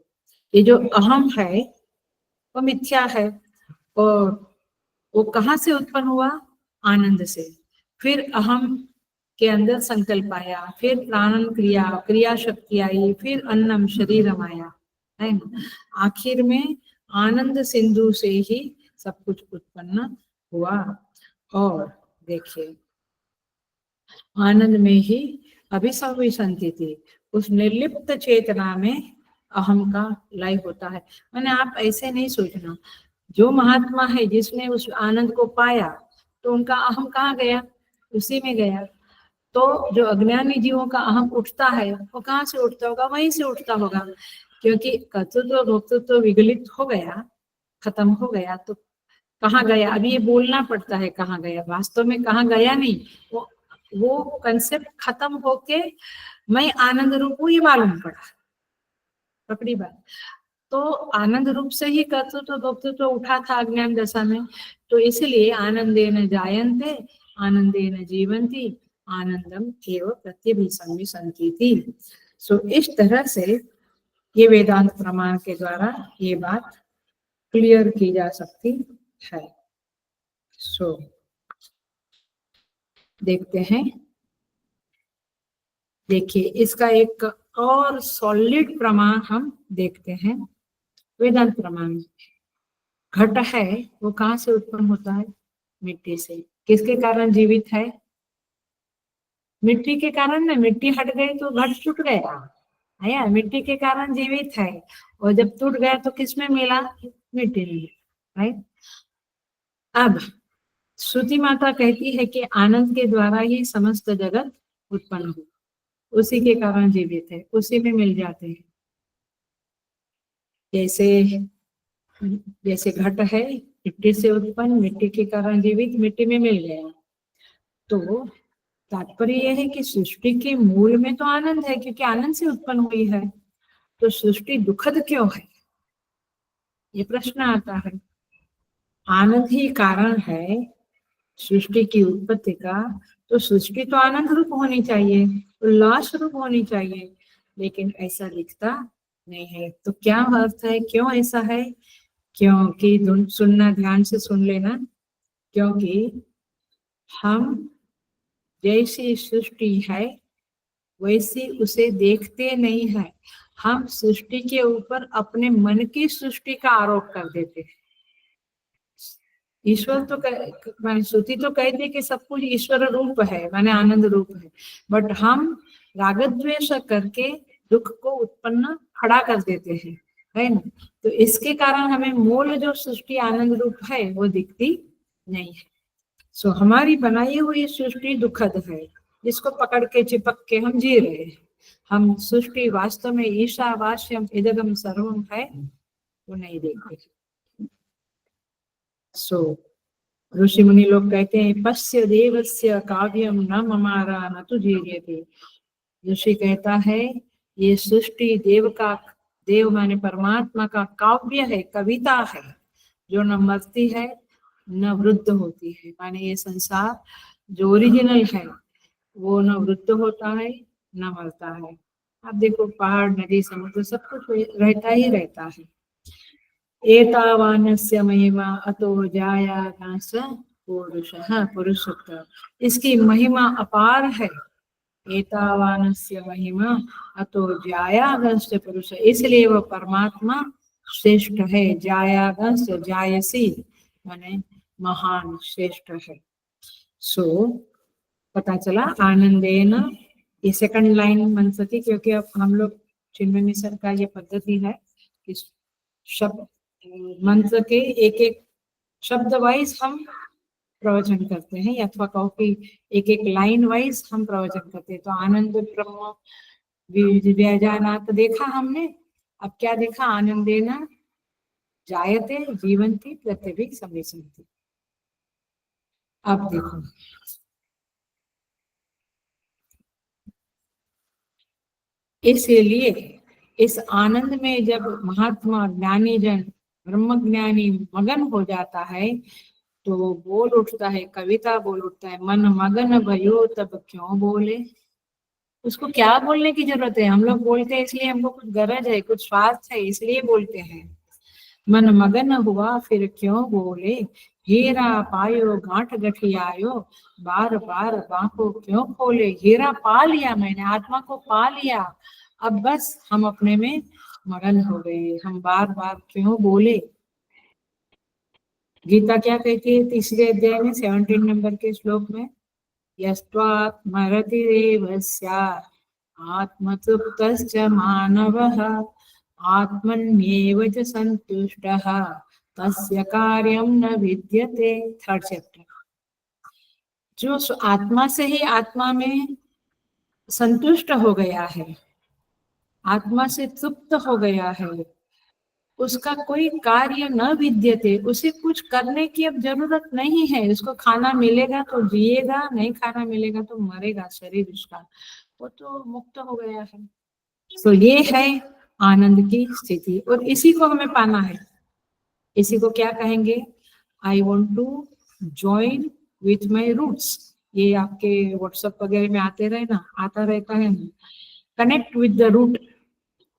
ये जो अहम है वो मिथ्या है, और वो कहाँ से उत्पन्न हुआ? आनंद से। फिर अहम के अंदर संकल्प आया, फिर प्राणन क्रिया, क्रिया शक्ति आई, फिर अन्नम शरीरम आया, है ना? आखिर में आनंद सिंधु से ही सब कुछ उत्पन्न हुआ। और देखिए, आनंद में ही अभिसंविशन्ति थी, उस निर्लिप्त चेतना में अहम का लय होता है। मैंने आप ऐसे नहीं सोचना, जो महात्मा है जिसने उस आनंद को पाया तो उनका अहम कहाँ गया? उसी में गया। तो जो अज्ञानी जीवों का अहम उठता है वो कहाँ से उठता होगा? वहीं से उठता होगा, क्योंकि कर्तृत्व भोक्तृत्व विगलित हो गया, खत्म हो गया, तो कहाँ गया? अभी ये बोलना पड़ता है कहाँ गया, वास्तव में कहाँ गया नहीं, वो कंसेप्ट खत्म होके मैं आनंद रूप हूँ ये मालूम पड़ा, पकड़ी बात। तो आनंद रूप से ही कर्तृत्व भोक्तृत्व उठा था अज्ञान दशा में, तो इसलिए आनंदेन जायन्ते आनंदेन जीवन्ति आनंदम एव प्रत्यभिसंविशन्ति थी। सो इस तरह से ये वेदांत प्रमाण के द्वारा ये बात क्लियर की जा सकती है। सो देखते हैं, देखिए इसका एक और सॉलिड प्रमाण हम देखते हैं वेदांत प्रमाण में। घट है वो कहाँ से उत्पन्न होता है? मिट्टी से। किसके कारण जीवित है? मिट्टी के कारण। ना, मिट्टी हट गई तो घट टूट गया है या? मिट्टी के कारण जीवित है, और जब टूट गया तो किसमें मिला? मिट्टी में, राइट। अब श्रुति माता कहती है कि आनंद के द्वारा ही समस्त जगत उत्पन्न हुआ, उसी के कारण जीवित है, उसी में मिल जाते हैं। जैसे जैसे घट है मिट्टी से उत्पन्न, मिट्टी के कारण जीवित, मिट्टी में मिल गया। तो तात्पर्य यह है कि सृष्टि के मूल में तो आनंद है, क्योंकि आनंद से उत्पन्न हुई है। तो सृष्टि दुखद क्यों है, ये प्रश्न आता है। आनंद ही कारण है सृष्टि की उत्पत्ति का, तो सृष्टि तो आनंद रूप होनी चाहिए, उल्लास रूप होनी चाहिए, लेकिन ऐसा दिखता नहीं है। तो क्या अर्थ है, क्यों ऐसा है? क्योंकि सुनना, ध्यान से सुन लेना, क्योंकि हम जैसी सृष्टि है वैसी उसे देखते नहीं है। हम सृष्टि के ऊपर अपने मन की सृष्टि का आरोप कर देते हैं। ईश्वर तो माने श्रुति तो कहती है कि सब कुछ ईश्वर रूप है, माने आनंद रूप है, बट हम राग द्वेष करके दुख को उत्पन्न खड़ा कर देते हैं, है ना। तो इसके कारण हमें मूल जो सृष्टि आनंद रूप है वो दिखती नहीं है। सो हमारी बनाई हुई सृष्टि दुखद है, जिसको पकड़ के चिपक के हम जी रहे हैं। हम सृष्टि वास्तव में ईशावास्यम इदगम सर्वम है वो नहीं देखते। सो ऋषि मुनि लोग कहते हैं पश्य देवस्य काव्यम न ममारा न तु जीर्यते। ऋषि कहता है ये सृष्टि देव का, देव माने परमात्मा का काव्य है, कविता है, जो न मरती है न वृद्ध होती है। माने ये संसार जो ओरिजिनल है वो न वृद्ध होता है न मरता है। आप देखो पहाड़, नदी, समुद्र सब कुछ रहता ही रहता है। एतावानस्य महिमा अतो जायागास पुरुषः पुरुषोत्तम। इसकी महिमा अपार है। एतावानस्य महिमा अतो जायागस पुरुष, इसलिए वह परमात्मा श्रेष्ठ है। जायागस, जायसी माने महान, श्रेष्ठ है। सो पता चला आनंदेन, ये सेकंड लाइन मन सकी, क्योंकि अब हम लोग चिन्मय सर का ये पद्धति है कि शब्द मंत्र के एक एक शब्द वाइज हम प्रवचन करते हैं, अथवा कहो कि एक एक लाइन वाइज हम प्रवचन करते हैं। तो आनंद ब्रह्म व्यजानात देखा हमने, अब क्या देखा? आनंदेना जायते जीवंती प्रत्यभिक समेसंति। अब देखो इसलिए इस आनंद में जब महात्मा ज्ञानी जन ब्रह्म ज्ञानी मगन हो जाता है तो वो बोल उठता है, कविता बोल उठता है, मन मगन भयो तब क्यों बोले। उसको क्या बोलने की जरूरत है? हम लोग बोलते हैं इसलिए हमको कुछ गरज है, कुछ स्वार्थ है, इसलिए बोलते हैं। मन मगन हुआ फिर क्यों बोले, हीरा पायो गांठ गठियायो, बार बार बांको क्यों खोले। हीरा पा लिया मैंने, आत्मा को पा लिया, अब बस हम अपने में मगन हो गए, हम बार बार क्यों बोले। गीता क्या कहती है 3रे अध्याय में 17 नंबर के श्लोक में, यस्त्वात्मरतिरेव स्यात् आत्मतृप्तश्च मानवः आत्मन्येव च संतुष्टः तस्य कार्यं न विद्यते। 3rd chapter. जो आत्मा से ही आत्मा में संतुष्ट हो गया है, आत्मा से तृप्त हो गया है, उसका कोई कार्य न विद्यते, उसे कुछ करने की अब जरूरत नहीं है। उसको खाना मिलेगा तो जिएगा, नहीं खाना मिलेगा तो मरेगा शरीर उसका, वो तो मुक्त हो गया है। तो ये है आनंद की स्थिति, और इसी को हमें पाना है। इसी को क्या कहेंगे? I want to join with my roots. ये आपके व्हाट्सएप वगैरह में आते रहे ना, आता रहता है ना, connect with the root.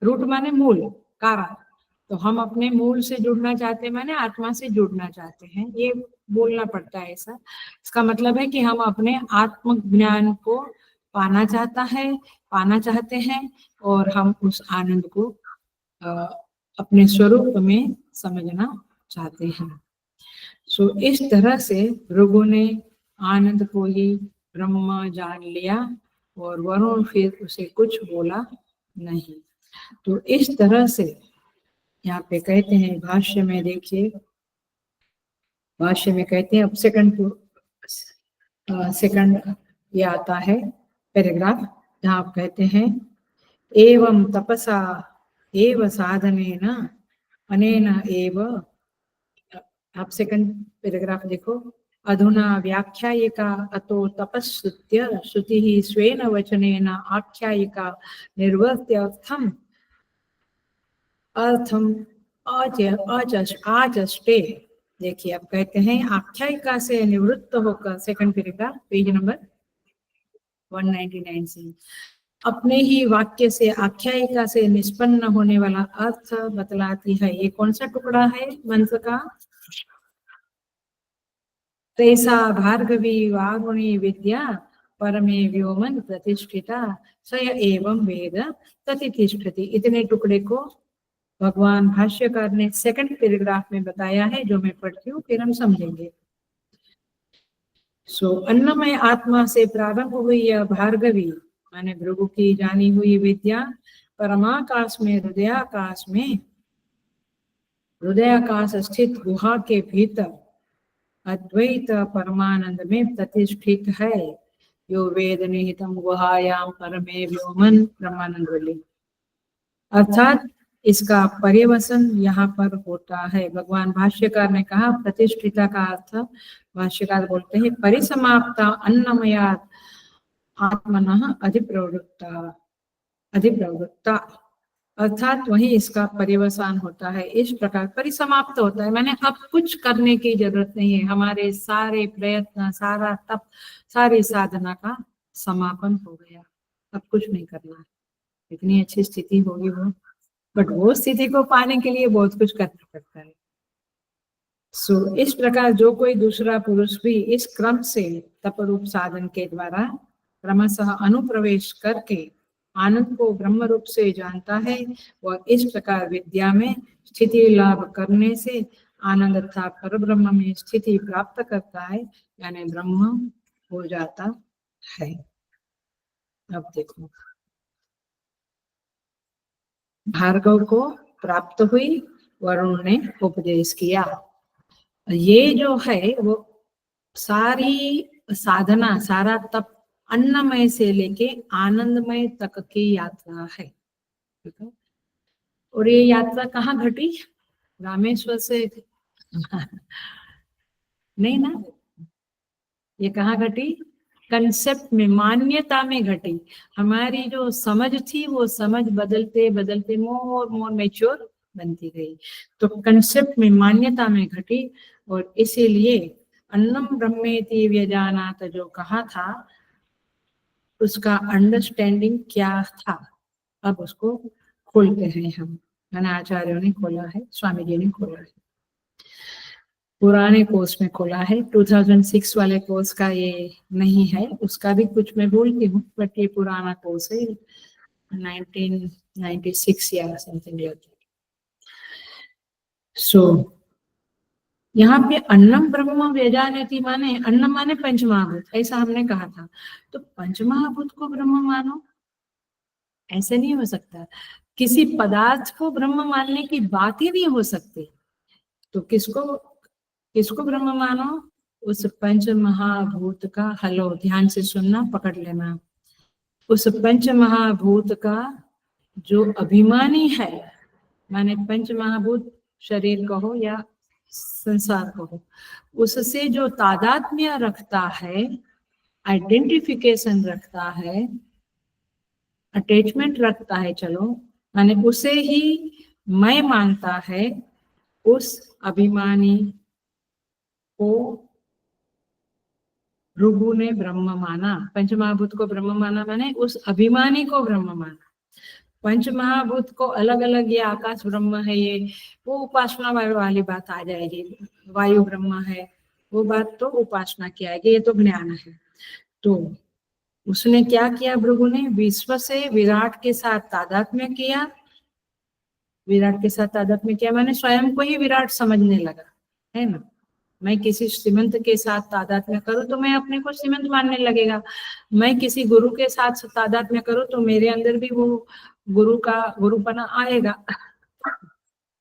Root माने मूल, कारण। तो हम अपने मूल से जुड़ना चाहते हैं, माने आत्मा से जुड़ना चाहते हैं, ये बोलना पड़ता है ऐसा। इसका मतलब है कि हम अपने आत्म ज्ञान को पाना चाहते हैं और हम उस आनंद को अपने स्वरूप में समझना चाहते हैं। सो इस तरह से भृगु ने आनंद को ही ब्रह्म जान लिया और वरुण फिर उसे कुछ बोला नहीं। तो इस तरह से यहाँ पे कहते हैं, भाष्य में देखिए, भाष्य में कहते हैं, अब सेकंड ये आता है पैराग्राफ, जहाँ आप कहते हैं एवं तपसा एव साधनेन अनेन एव, आप सेकंड पैराग्राफ देखो, अधुना व्याख्यायिका अतो तपस्सुत्य श्रुतिः स्वेन वचनेन आख्यायिका निर्वर्त्यर्थम अर्थम आचष्टे। देखिए अब कहते हैं आख्यायिका से निवृत्त होकर, सेकंड पैराग्राफ पेज नंबर 199 से, अपने ही वाक्य से आख्यायिका से निष्पन्न होने वाला अर्थ बतलाती है। ये कौन सा टुकड़ा है मंत्र का? तैसा भार्गवी वारुणी विद्या परमे व्योमन प्रतिष्ठिता स एवं वेद प्रतिष्ठति। इतने टुकड़े को भगवान भाष्यकार ने सेकंड पैराग्राफ में बताया है, जो मैं पढ़ती हूँ, फिर हम समझेंगे। सो अन्नमय आत्मा से प्रारंभ हुई यह भार्गवी माने भृगु की जानी हुई विद्या परमाकाश में हृदयाकाश स्थित गुहा के भीतर अद्वैत परमानंद में प्रतिष्ठित है। यो वेद निहितम गुहायाम परमे व्योमन ब्रह्मानंद वल्ली। अर्थात इसका पर्यवसन यहाँ पर होता है। भगवान भाष्यकार ने कहा प्रतिष्ठिता का अर्थ, भाष्यकार बोलते हैं परिसमाप्ता अन्नमया आत्मनः अधिप्रवृत्ता, अर्थात वही इसका पर्यवसान होता है। इस प्रकार परिसमाप्त होता है, मैंने अब कुछ करने की जरूरत नहीं है, हमारे सारे प्रयत्न, सारा तप, सारी साधना का समापन हो गया, अब कुछ नहीं करना है। इतनी अच्छी स्थिति होगी वो, बट वो स्थिति को पाने के लिए बहुत कुछ करना पड़ता है। सो इस प्रकार जो कोई दूसरा पुरुष भी इस क्रम से तपरूप साधन के द्वारा क्रमशः अनुप्रवेश करके आनंद को ब्रह्म रूप से जानता है, वह इस प्रकार विद्या में स्थिति लाभ करने से आनंद तथा परब्रह्म में स्थिति प्राप्त करता है, यानी ब्रह्म हो जाता है। अब देखो, भार्गव को प्राप्त हुई, वरुण ने उपदेश किया। ये जो है वो सारी साधना, सारा तप अन्नमय से लेके आनंदमय तक की यात्रा है, ठीक है। और ये यात्रा कहाँ घटी? रामेश्वर से नहीं ना, ये कहाँ घटी? कंसेप्ट में, मान्यता में घटी। हमारी जो समझ थी वो समझ बदलते बदलते मोर मोर मैच्योर बनती गई, तो कंसेप्ट में, मान्यता में घटी। और इसीलिए अन्नम ब्रह्मेति व्यजानात जो कहा था, उसका अंडरस्टैंडिंग क्या था, अब उसको खोलते हैं हम। मैंने आचार्यों ने खोला है, स्वामी जी ने खोला है, पुराने कोर्स में खोला है। 2006 वाले कोर्स का ये नहीं है, उसका भी कुछ मैं बोलती हूँ, बट ये पुराना कोर्स है, 1996 या समथिंग लाइक दैट। सो यहाँ पे अन्नम ब्रह्म व्यजानति माने, अन्न माने पंचमहाभूत, ऐसा हमने कहा था। तो पंचमहाभूत को ब्रह्म मानो, ऐसे नहीं हो सकता। किसी पदार्थ को ब्रह्म मानने की बात ही नहीं हो सकती। तो किसको किसको ब्रह्म मानो? उस पंच महाभूत का, हेलो ध्यान से सुनना, पकड़ लेना, उस पंच महाभूत का जो अभिमानी है, माने पंच महाभूत शरीर कहो या संसार कहो, उससे जो तादात्म्य रखता है, आइडेंटिफिकेशन रखता है, अटैचमेंट रखता है, चलो माने उसे ही मैं मानता है, उस अभिमानी को भृगु ने ब्रह्म माना। पंचमहाभूत को ब्रह्म माना माने उस अभिमानी को ब्रह्म माना। पंच महाभूत को अलग अलग, ये आकाश ब्रह्म है, ये वो उपासना वाली बात आ जाएगी। वायु ब्रह्म है, वो बात तो उपासना की आएगी, ये तो ज्ञान है। तो उसने क्या किया, भृगु ने विश्व से विराट के साथ तादात्म्य किया। विराट के साथ तादात्म्य किया माने स्वयं को ही विराट समझने लगा, है ना। मैं किसी श्रीमंत के साथ तादात्म्य करूं तो मैं अपने को श्रीमंत मानने लगेगा। मैं किसी गुरु के साथ तादात्म्य करूं तो मेरे अंदर भी वो गुरु का गुरुपना आएगा।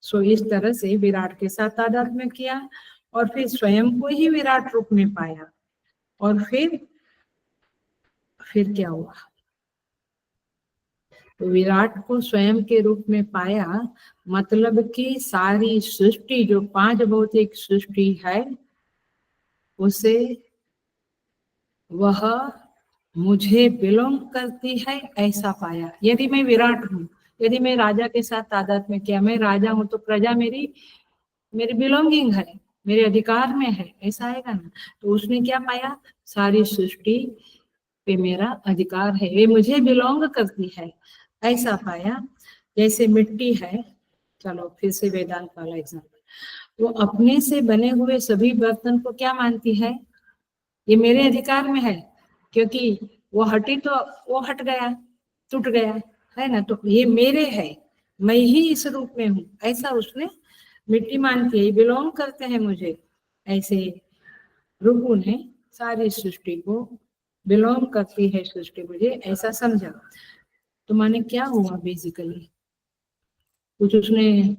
सो इस तरह से विराट के साथ तादात्म्य किया और फिर स्वयं को ही विराट रूप में पाया। और फिर क्या हुआ, तो विराट को स्वयं के रूप में पाया, मतलब कि सारी सृष्टि जो पांच भौतिक सृष्टि है उसे वह मुझे बिलोंग करती है ऐसा पाया। यदि मैं विराट हूँ, यदि मैं राजा के साथ तादात्म्य किया, मैं राजा हूँ तो प्रजा मेरी मेरी बिलोंगिंग है, मेरे अधिकार में है, ऐसा आएगा ना। तो उसने क्या पाया, सारी सृष्टि पे मेरा अधिकार है, ये मुझे बिलोंग करती है ऐसा पाया। जैसे मिट्टी है, चलो फिर से वेदांत वाला एग्जाम्पल, वो अपने से बने हुए सभी बर्तन को क्या मानती है, ये मेरे अधिकार में है, क्योंकि वो हटी तो वो हट गया, टूट गया, है ना, तो ये मेरे है, मैं ही इस रूप में हूँ, ऐसा उसने मिट्टी मानती है, बिलोंग करते हैं मुझे। ऐसे भृगु ने सारी सृष्टि को बिलोंग करती है सृष्टि मुझे, ऐसा समझा। तो माने क्या हुआ, बेसिकली कुछ उसने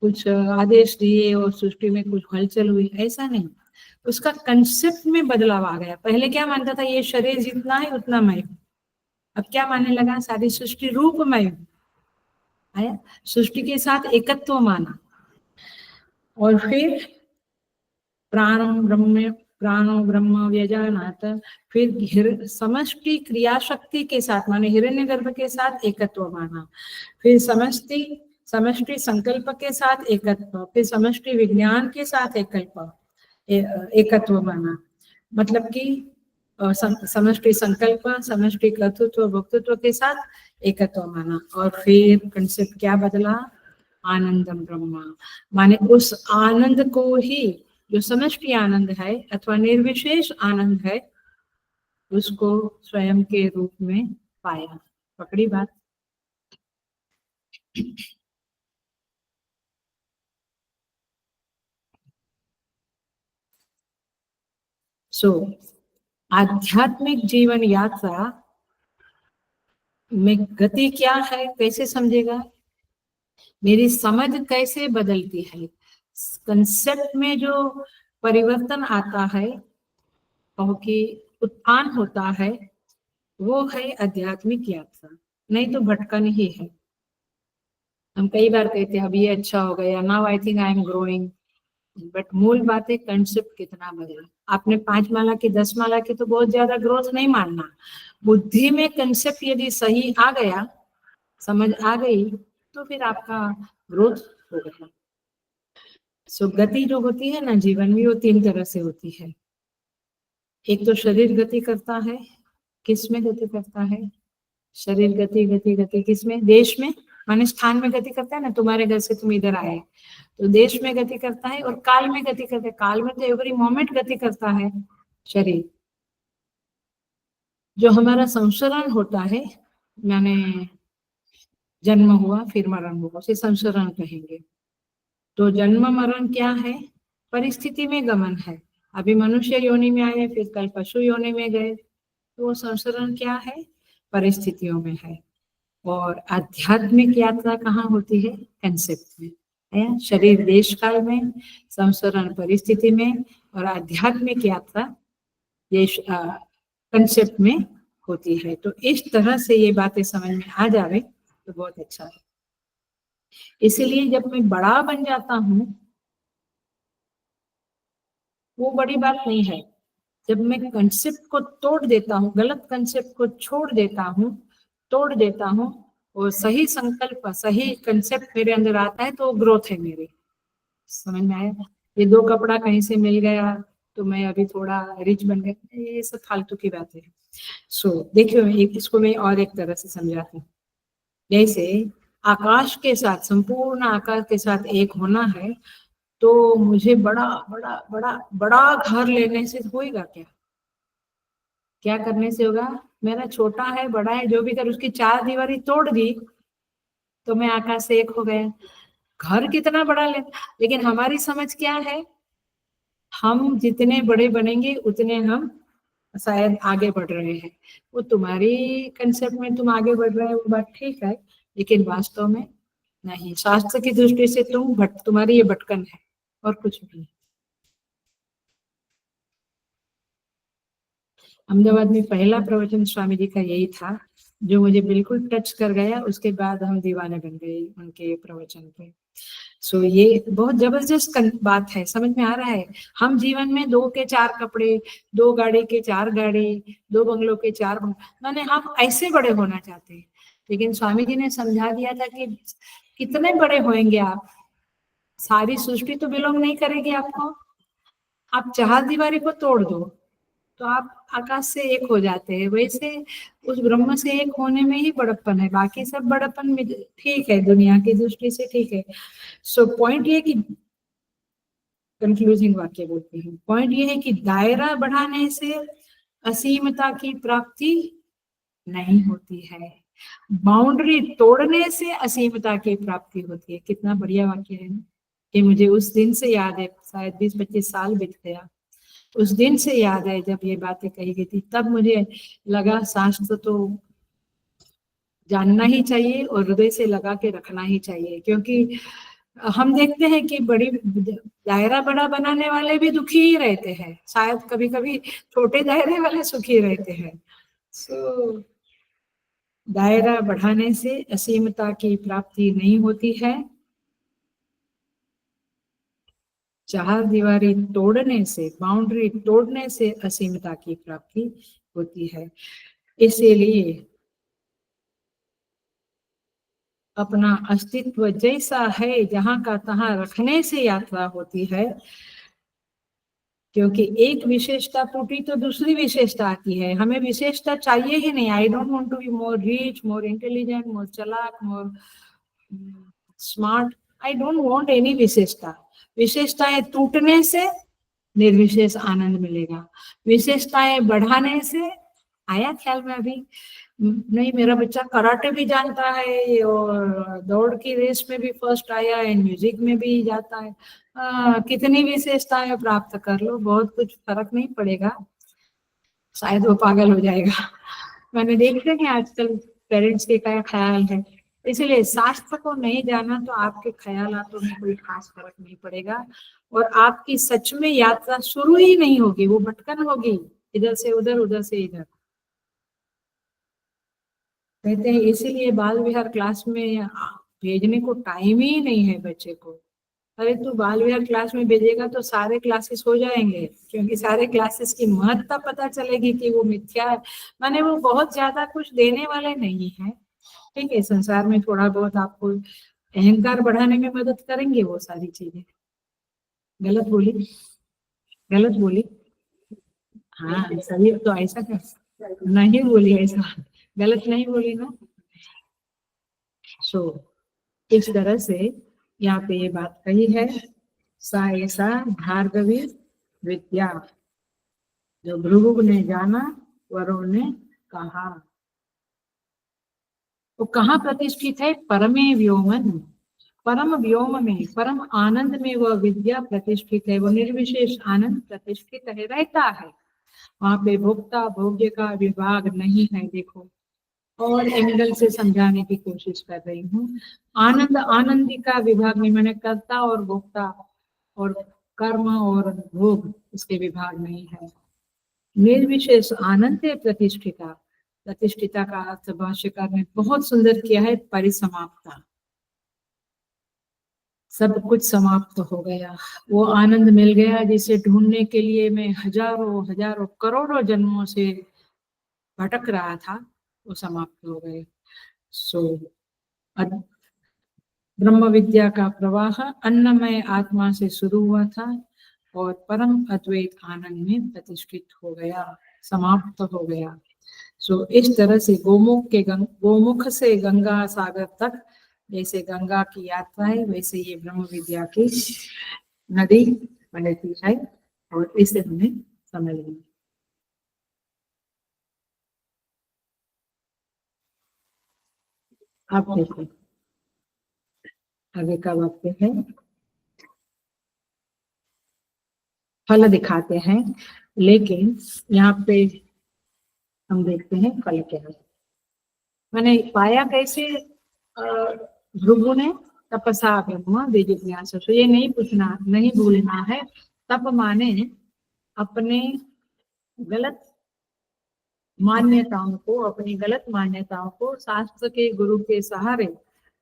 कुछ आदेश दिए और सृष्टि में कुछ हलचल हुई, ऐसा नहीं, उसका कंसेप्ट में बदलाव आ गया। पहले क्या मानता था, ये शरीर जितना है उतना मैं हूँ, अब क्या मानने लगा, सारी सृष्टि रूप मैं हूँ, आया, सृष्टि के साथ एकत्व माना। और फिर प्राणो ब्रह्म व्यजानात, फिर समष्टि क्रिया शक्ति के साथ माने हिरण्यगर्भ के साथ एकत्व माना, फिर समष्टि संकल्प के साथ एकत्व, फिर समष्टि विज्ञान के साथ एकत्व माना। मतलब कि समष्टि संकल्प, समष्टि कर्तृत्व भोक्तृत्व के साथ एकत्व माना। और फिर कंसेप्ट क्या बदला, आनंदम ब्रह्म, माने उस आनंद को ही, जो समष्टि आनंद है अथवा निर्विशेष आनंद है, उसको स्वयं के रूप में पाया। पकड़ी बात। सो आध्यात्मिक जीवन यात्रा में गति क्या है, कैसे समझेगा, मेरी समझ कैसे बदलती है, कंसेप्ट में जो परिवर्तन आता है, कहो कि उत्थान होता है, वो है आध्यात्मिक यात्रा, नहीं तो भटकन ही है। हम कई बार कहते हैं अब ये अच्छा हो गया, now I think I am growing, but मूल बात है कंसेप्ट कितना बदला। आपने 5 माला की 10 माला की तो बहुत ज्यादा ग्रोथ नहीं मानना, बुद्धि में कंसेप्ट यदि सही आ गया, समझ आ गई, तो फिर आपका ग्रोथ हो गया। सो गति जो होती है ना जीवन में, वो 3 तरह से होती है। एक तो शरीर गति करता है, किस में गति करता है, शरीर गति गति गति किस में, देश में, माने स्थान में गति करता है ना, तुम्हारे घर से तुम इधर आए तो देश में गति करता है, और काल में गति करता है, काल में तो एवरी मोमेंट गति करता है शरीर। जो हमारा संसरण होता है, माने जन्म हुआ फिर मरण हुआ, उसे संसरण कहेंगे। तो जन्म मरण क्या है, परिस्थिति में गमन है। अभी मनुष्य योनि में आए, फिर कल पशु योनि में गए, तो वो संसरण क्या है, परिस्थितियों में है। और आध्यात्मिक यात्रा कहाँ होती है, कंसेप्ट में है, शरीर देश काल में, संसरण परिस्थिति में, और आध्यात्मिक यात्रा ये कंसेप्ट में होती है। तो इस तरह से ये बातें समझ में आ जावे तो बहुत अच्छा है। इसीलिए जब मैं बड़ा बन जाता हूँ, वो बड़ी बात नहीं है। जब मैं कंसेप्ट को तोड़ देता हूँ, गलत कंसेप्ट को छोड़ देता हूँ, तोड़ देता हूँ, और सही संकल्प सही कंसेप्ट मेरे अंदर आता है, तो ग्रोथ है मेरी। समझ में आया। ये 2 कपड़ा कहीं से मिल गया तो मैं अभी थोड़ा रिच बन गया, ये सब फालतू की बात है। सो देखियो, इसको मैं और एक तरह से समझाती हूँ। जैसे आकाश के साथ, संपूर्ण आकाश के साथ एक होना है, तो मुझे बड़ा बड़ा बड़ा बड़ा घर लेने से होएगा क्या? क्या करने से होगा? मेरा छोटा है, बड़ा है, जो भी कर, उसकी चार दीवारी तोड़ दी तो मैं आकाश से एक हो गया। घर कितना बड़ा ले, लेकिन हमारी समझ क्या है, हम जितने बड़े बनेंगे उतने हम शायद आगे बढ़ रहे हैं। वो तुम्हारी कंसेप्ट में तुम आगे बढ़ रहे हो, वो बात ठीक है, लेकिन वास्तव में नहीं। शास्त्र की दृष्टि से तुम्हारी ये भटकन है और कुछ नहीं। अहमदाबाद में पहला प्रवचन स्वामी जी का यही था, जो मुझे बिल्कुल टच कर गया। उसके बाद हम दीवाने बन गए उनके प्रवचन पे। सो ये बहुत जबरदस्त बात है, समझ में आ रहा है। हम जीवन में 2 के 4 कपड़े, 2 गाड़ी के 4 गाड़ी, 2 बंगलों के 4 बंगलों, माने हम ऐसे बड़े होना चाहते हैं। लेकिन स्वामी जी ने समझा दिया था कि कितने बड़े होंगे आप, सारी सृष्टि तो बिलोंग नहीं करेगी आपको। आप चार दीवारी को तोड़ दो तो आप आकाश से एक हो जाते हैं। वैसे उस ब्रह्म से एक होने में ही बड़प्पन है, बाकी सब बड़प्पन में ठीक है, दुनिया की दृष्टि से ठीक है। सो पॉइंट ये कि, कंक्लूजिंग वाक्य बोलती हूँ, पॉइंट ये है कि दायरा बढ़ाने से असीमता की प्राप्ति नहीं होती है, बाउंड्री तोड़ने से असीमता की प्राप्ति होती है। कितना बढ़िया वाक्य है ना, ये मुझे उस दिन से याद है, शायद 20-25 साल बीत गया, उस दिन से याद है जब ये बातें कही गई थी। तब मुझे लगा शास्त्र तो जानना ही चाहिए और हृदय से लगा के रखना ही चाहिए, क्योंकि हम देखते हैं कि बड़ी दायरा बड़ा बनाने वाले भी दुखी ही रहते हैं, शायद कभी कभी छोटे दायरे वाले सुखी रहते हैं। सो दायरा बढ़ाने से असीमता की प्राप्ति नहीं होती है, चार दीवारी तोड़ने से, बाउंड्री तोड़ने से असीमता की प्राप्ति होती है। इसीलिए अपना अस्तित्व जैसा है जहां का तहां रखने से यात्रा होती है, क्योंकि एक विशेषता टूटी तो दूसरी विशेषता आती है। हमें विशेषता चाहिए ही नहीं। I don't want to be more rich, more intelligent, more चालाक, more smart. I don't want any विशेषता। विशेषताएं टूटने से निर्विशेष आनंद मिलेगा, विशेषताएं बढ़ाने से, आया ख्याल में अभी, नहीं मेरा बच्चा कराटे भी जानता है और दौड़ की रेस में भी फर्स्ट आया है, म्यूजिक में भी जाता है, कितनी विशेषताएं प्राप्त कर लो, बहुत कुछ फर्क नहीं पड़ेगा, शायद वो पागल हो जाएगा। मैंने देखते हैं आजकल पेरेंट्स के क्या ख्याल है। इसलिए शास्त्र को नहीं जाना तो आपके ख्यालातों में कोई खास फर्क नहीं पड़ेगा, और आपकी सच में यात्रा शुरू ही नहीं होगी, वो भटकन होगी, इधर से उधर, उधर से इधर। कहते हैं इसीलिए बाल विहार क्लास में भेजने को टाइम ही नहीं है बच्चे को। अरे तू बाल विहार क्लास में भेजेगा तो सारे क्लासेस हो जाएंगे, क्योंकि सारे क्लासेस की महत्ता पता चलेगी कि वो मिथ्या है, माने वो बहुत ज्यादा कुछ देने वाले नहीं है। ठीक है, संसार में थोड़ा बहुत आपको अहंकार बढ़ाने में मदद करेंगे वो सारी चीजें। गलत बोली? गलत बोली? हाँ सही तो, ऐसा कर नहीं बोली, ऐसा गलत नहीं बोली ना। सो इस तरह से यहाँ पे ये बात कही है, सा ऐसा भार्गवी विद्या, जो भृगु ने जाना वरुण ने कहा। वो कहाँ प्रतिष्ठित है? परमे व्योमन, परम व्योम में, परम आनंद में वह विद्या प्रतिष्ठित है। वो निर्विशेष आनंद प्रतिष्ठित है, रहता है वहां पे। भोक्ता भोग्य का विभाग नहीं है। देखो, और एंगल से समझाने की कोशिश कर रही हूँ। आनंद आनंदी का विभाग नहीं, मैंने कर्ता और भोक्ता और कर्म और भोग, इसके विभाग नहीं है। निर्विशेष आनंद है प्रतिष्ठिता। प्रतिष्ठिता का अर्थ भाष्यकार ने बहुत सुंदर किया है, परिसमाप्ता। सब कुछ समाप्त हो गया, वो आनंद मिल गया जिसे ढूंढने के लिए मैं हजारों हजारों करोड़ों जन्मों से भटक रहा था, वो समाप्त हो गए। सो ब्रह्म विद्या का प्रवाह अन्नमय आत्मा से शुरू हुआ था और परम अद्वैत आनंद में प्रतिष्ठित हो गया, समाप्त हो गया। सो इस तरह से गोमुख से गंगा सागर तक जैसे गंगा की यात्रा है, वैसे ये ब्रह्म विद्या की नदी बहती है, और इसे हमें समझ लेंगे। आप देखो आगे का वाक्य है, फल दिखाते हैं, लेकिन यहाँ पे हम देखते हैं फल क्या है। मैंने पाया कैसे भृगु ने तपसा ब्रह्म जिज्ञासा। तो ये नहीं पूछना, नहीं भूलना है। तप माने अपने गलत मान्यताओं को, अपनी गलत मान्यताओं को शास्त्र के गुरु के सहारे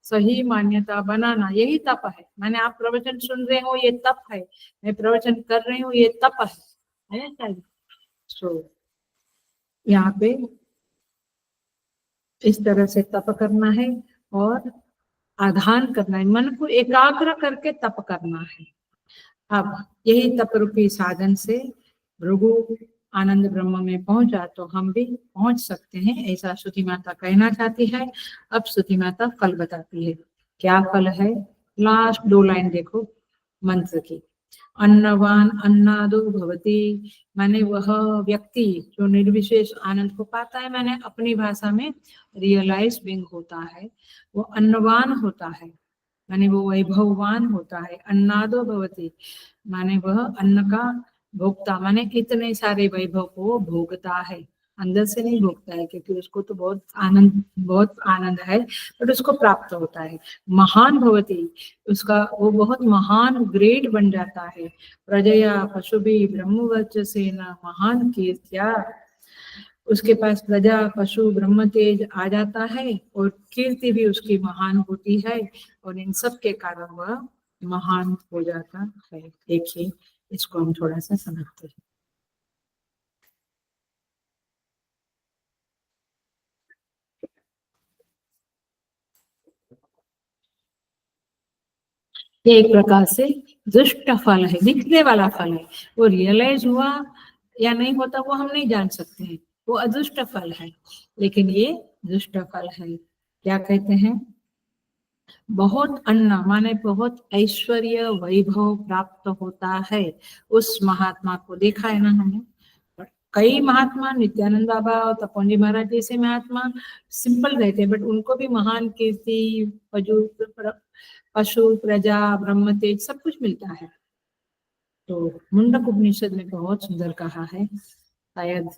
सही मान्यता बनाना, यही तप है। मैंने आप प्रवचन सुन रहे हो, ये तप है। मैं प्रवचन कर रही हूँ, ये तप है क्या? तो यहाँ पे इस तरह से तप करना है और आधान करना है, मन को एकाग्र करके तप करना है। अब यही तप रूपी साधन से भृगु आनंद ब्रह्म में पहुंचा, तो हम भी पहुंच सकते हैं, ऐसा स्तुति माता कहना चाहती है। अब स्तुति माता फल बताती है। क्या फल है? लास्ट 2 लाइन देखो मंत्र की। अन्नवान अन्नादो भवति, माने वह व्यक्ति जो निर्विशेष आनंद को पाता है, मैंने अपनी भाषा में रियलाइज बिंग होता है, वो अन्नवान होता है, माने वो वैभववान होता है। अन्नादो भवति माने वह अन्न का भोक्ता, माने इतने सारे वैभव को भोगता है, अंदर से नहीं भोगता है, क्योंकि उसको तो बहुत आनंद है, बट उसको प्राप्त होता है। महान भवति, उसका वो बहुत महान ग्रेट बन जाता है। प्रजया पशुभि ब्रह्मवर्चसेन महान कीर्त्या, उसके पास प्रजा पशु ब्रह्म तेज आ जाता है, और कीर्ति भी उसकी महान होती है, और इन सब के कारण वह महान हो जाता है। देखिए इसको हम थोड़ा सा समझते हैं। ये एक प्रकार से दुष्ट फल है, दिखने वाला फल है। वो रियलाइज हुआ या नहीं होता वो हम नहीं जान सकते हैं, वो अदुष्ट फल है, लेकिन ये दुष्ट फल है। क्या कहते हैं? बहुत अन्न माने बहुत ऐश्वर्य वैभव प्राप्त होता है उस महात्मा को। देखा है ना हमने, कई महात्मा नित्यानंद बाबा और तपोन जी महाराज जैसे महात्मा सिंपल रहते हैं, बट उनको भी महान कीर्ति, पशु प्रजा ब्रह्म तेज सब कुछ मिलता है। तो मुंडक उपनिषद में बहुत सुंदर कहा है, शायद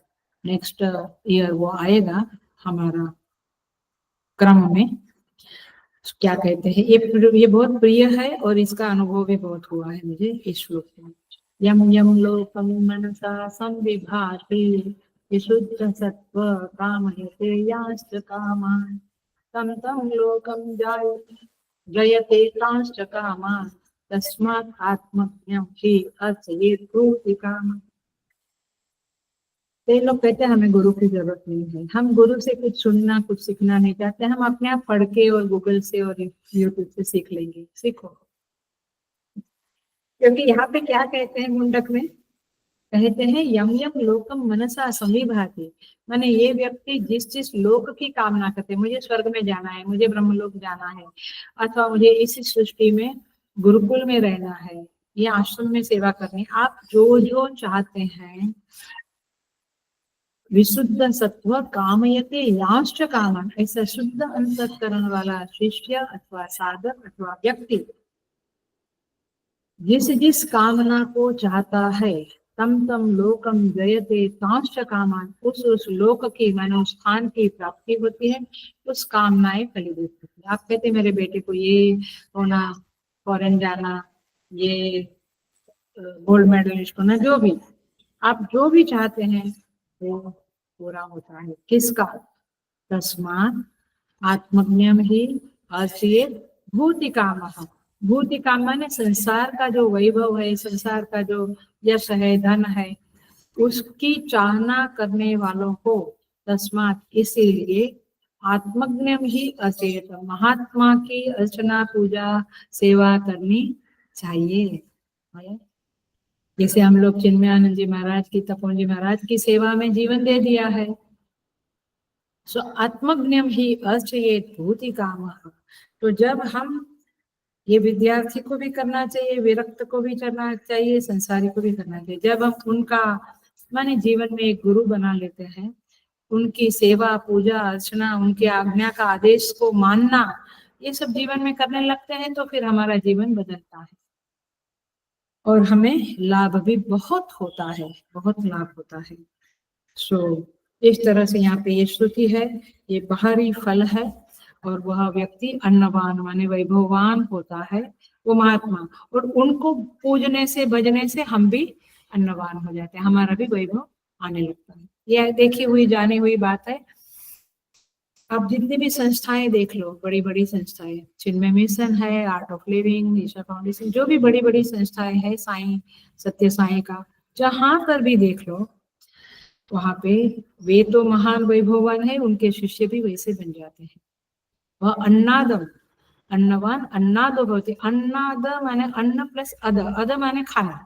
नेक्स्ट ईयर वो आएगा हमारा क्रम में। क्या कहते हैं, ये बहुत प्रिय है, और इसका अनुभव भी बहुत हुआ है मुझे इस श्लोक में। यम यम लोकम मनसा संविभाति विशुद्ध सत्व कामयते याश्च कामान् तं तं लोकम जयते तांश्च कामान् तस्मात् आत्मज्ञं हि अर्चयेत् भूति कामः। तो लोग कहते हैं हमें गुरु की जरूरत नहीं है, हम गुरु से कुछ सुनना कुछ सीखना नहीं चाहते, हम अपने आप पढ़ के और गूगल से और यूट्यूब से सीख लेंगे। सीखो, क्योंकि यहाँ पे क्या कहते हैं मुंडक में, कहते हैं यम यम लोकम मनसा समीभाति, माने ये व्यक्ति जिस जिस लोक की कामना करते, मुझे स्वर्ग में जाना है, मुझे ब्रह्मलोक जाना है, अथवा मुझे इस सृष्टि में गुरुकुल में रहना है, ये आश्रम में सेवा करनी, आप जो जो चाहते हैं, विशुद्ध सत्व कामयते याश्च कामन, ऐसा शुद्ध अंतःकरण वाला शिष्य अथवा साधक अथवा व्यक्ति जिस जिस कामना को चाहता है, तम तम लोकम जयते तांश्च कामान, उस लोक की मानो स्थान की प्राप्ति होती है, उस कामनाएं फलीभूत होती है। आप कहते मेरे बेटे को ये होना, फॉरेन जाना, ये गोल्ड मेडलिस्ट होना, जो भी आप जो भी चाहते हैं वो पूरा होता है। किसका? तस्मात् आत्मज्ञम ही आश्रिय भूति कामः। भूति काम माने संसार का जो वैभव है, संसार का जो यश है, धन है, उसकी चाहना करने वालों को तस्मात् इसीलिए आत्मज्ञम ही अचेत, महात्मा की अर्चना पूजा सेवा करनी चाहिए। जैसे हम लोग चिन्मयानंद जी महाराज की, तपोन जी महाराज की सेवा में जीवन दे दिया है, सो आत्मज्ञम ही अर्चयेत भूति कामः। तो जब हम, ये विद्यार्थी को भी करना चाहिए, विरक्त को भी करना चाहिए, संसारी को भी करना चाहिए, जब हम उनका माने जीवन में एक गुरु बना लेते हैं, उनकी सेवा पूजा अर्चना, उनके आज्ञा का आदेश को मानना, ये सब जीवन में करने लगते हैं, तो फिर हमारा जीवन बदलता है और हमें लाभ भी बहुत होता है, बहुत लाभ होता है। सो इस तरह से यहाँ पे ये स्तुति है, ये बाहरी फल है, और वह व्यक्ति अन्नवान माने वैभववान होता है, वो महात्मा, और उनको पूजने से भजने से हम भी अन्नवान हो जाते हैं, हमारा भी वैभव आने लगता है। यह देखी हुई जानी हुई बात है। आप जितनी भी संस्थाएं देख लो, बड़ी बड़ी संस्थाएं, चिन्मय मिशन है, art of living, Isha foundation, जो भी बड़ी बड़ी संस्थाएं हैं, साईं, सत्य साईं का, जहां पर भी देख लो, वहां पे वे तो महान वैभववान है, उनके शिष्य भी वैसे बन जाते हैं। वह अन्नादम, अन्नवान अन्नादो भवति। अन्नाद माने अन्न प्लस अद, अद माने खाना।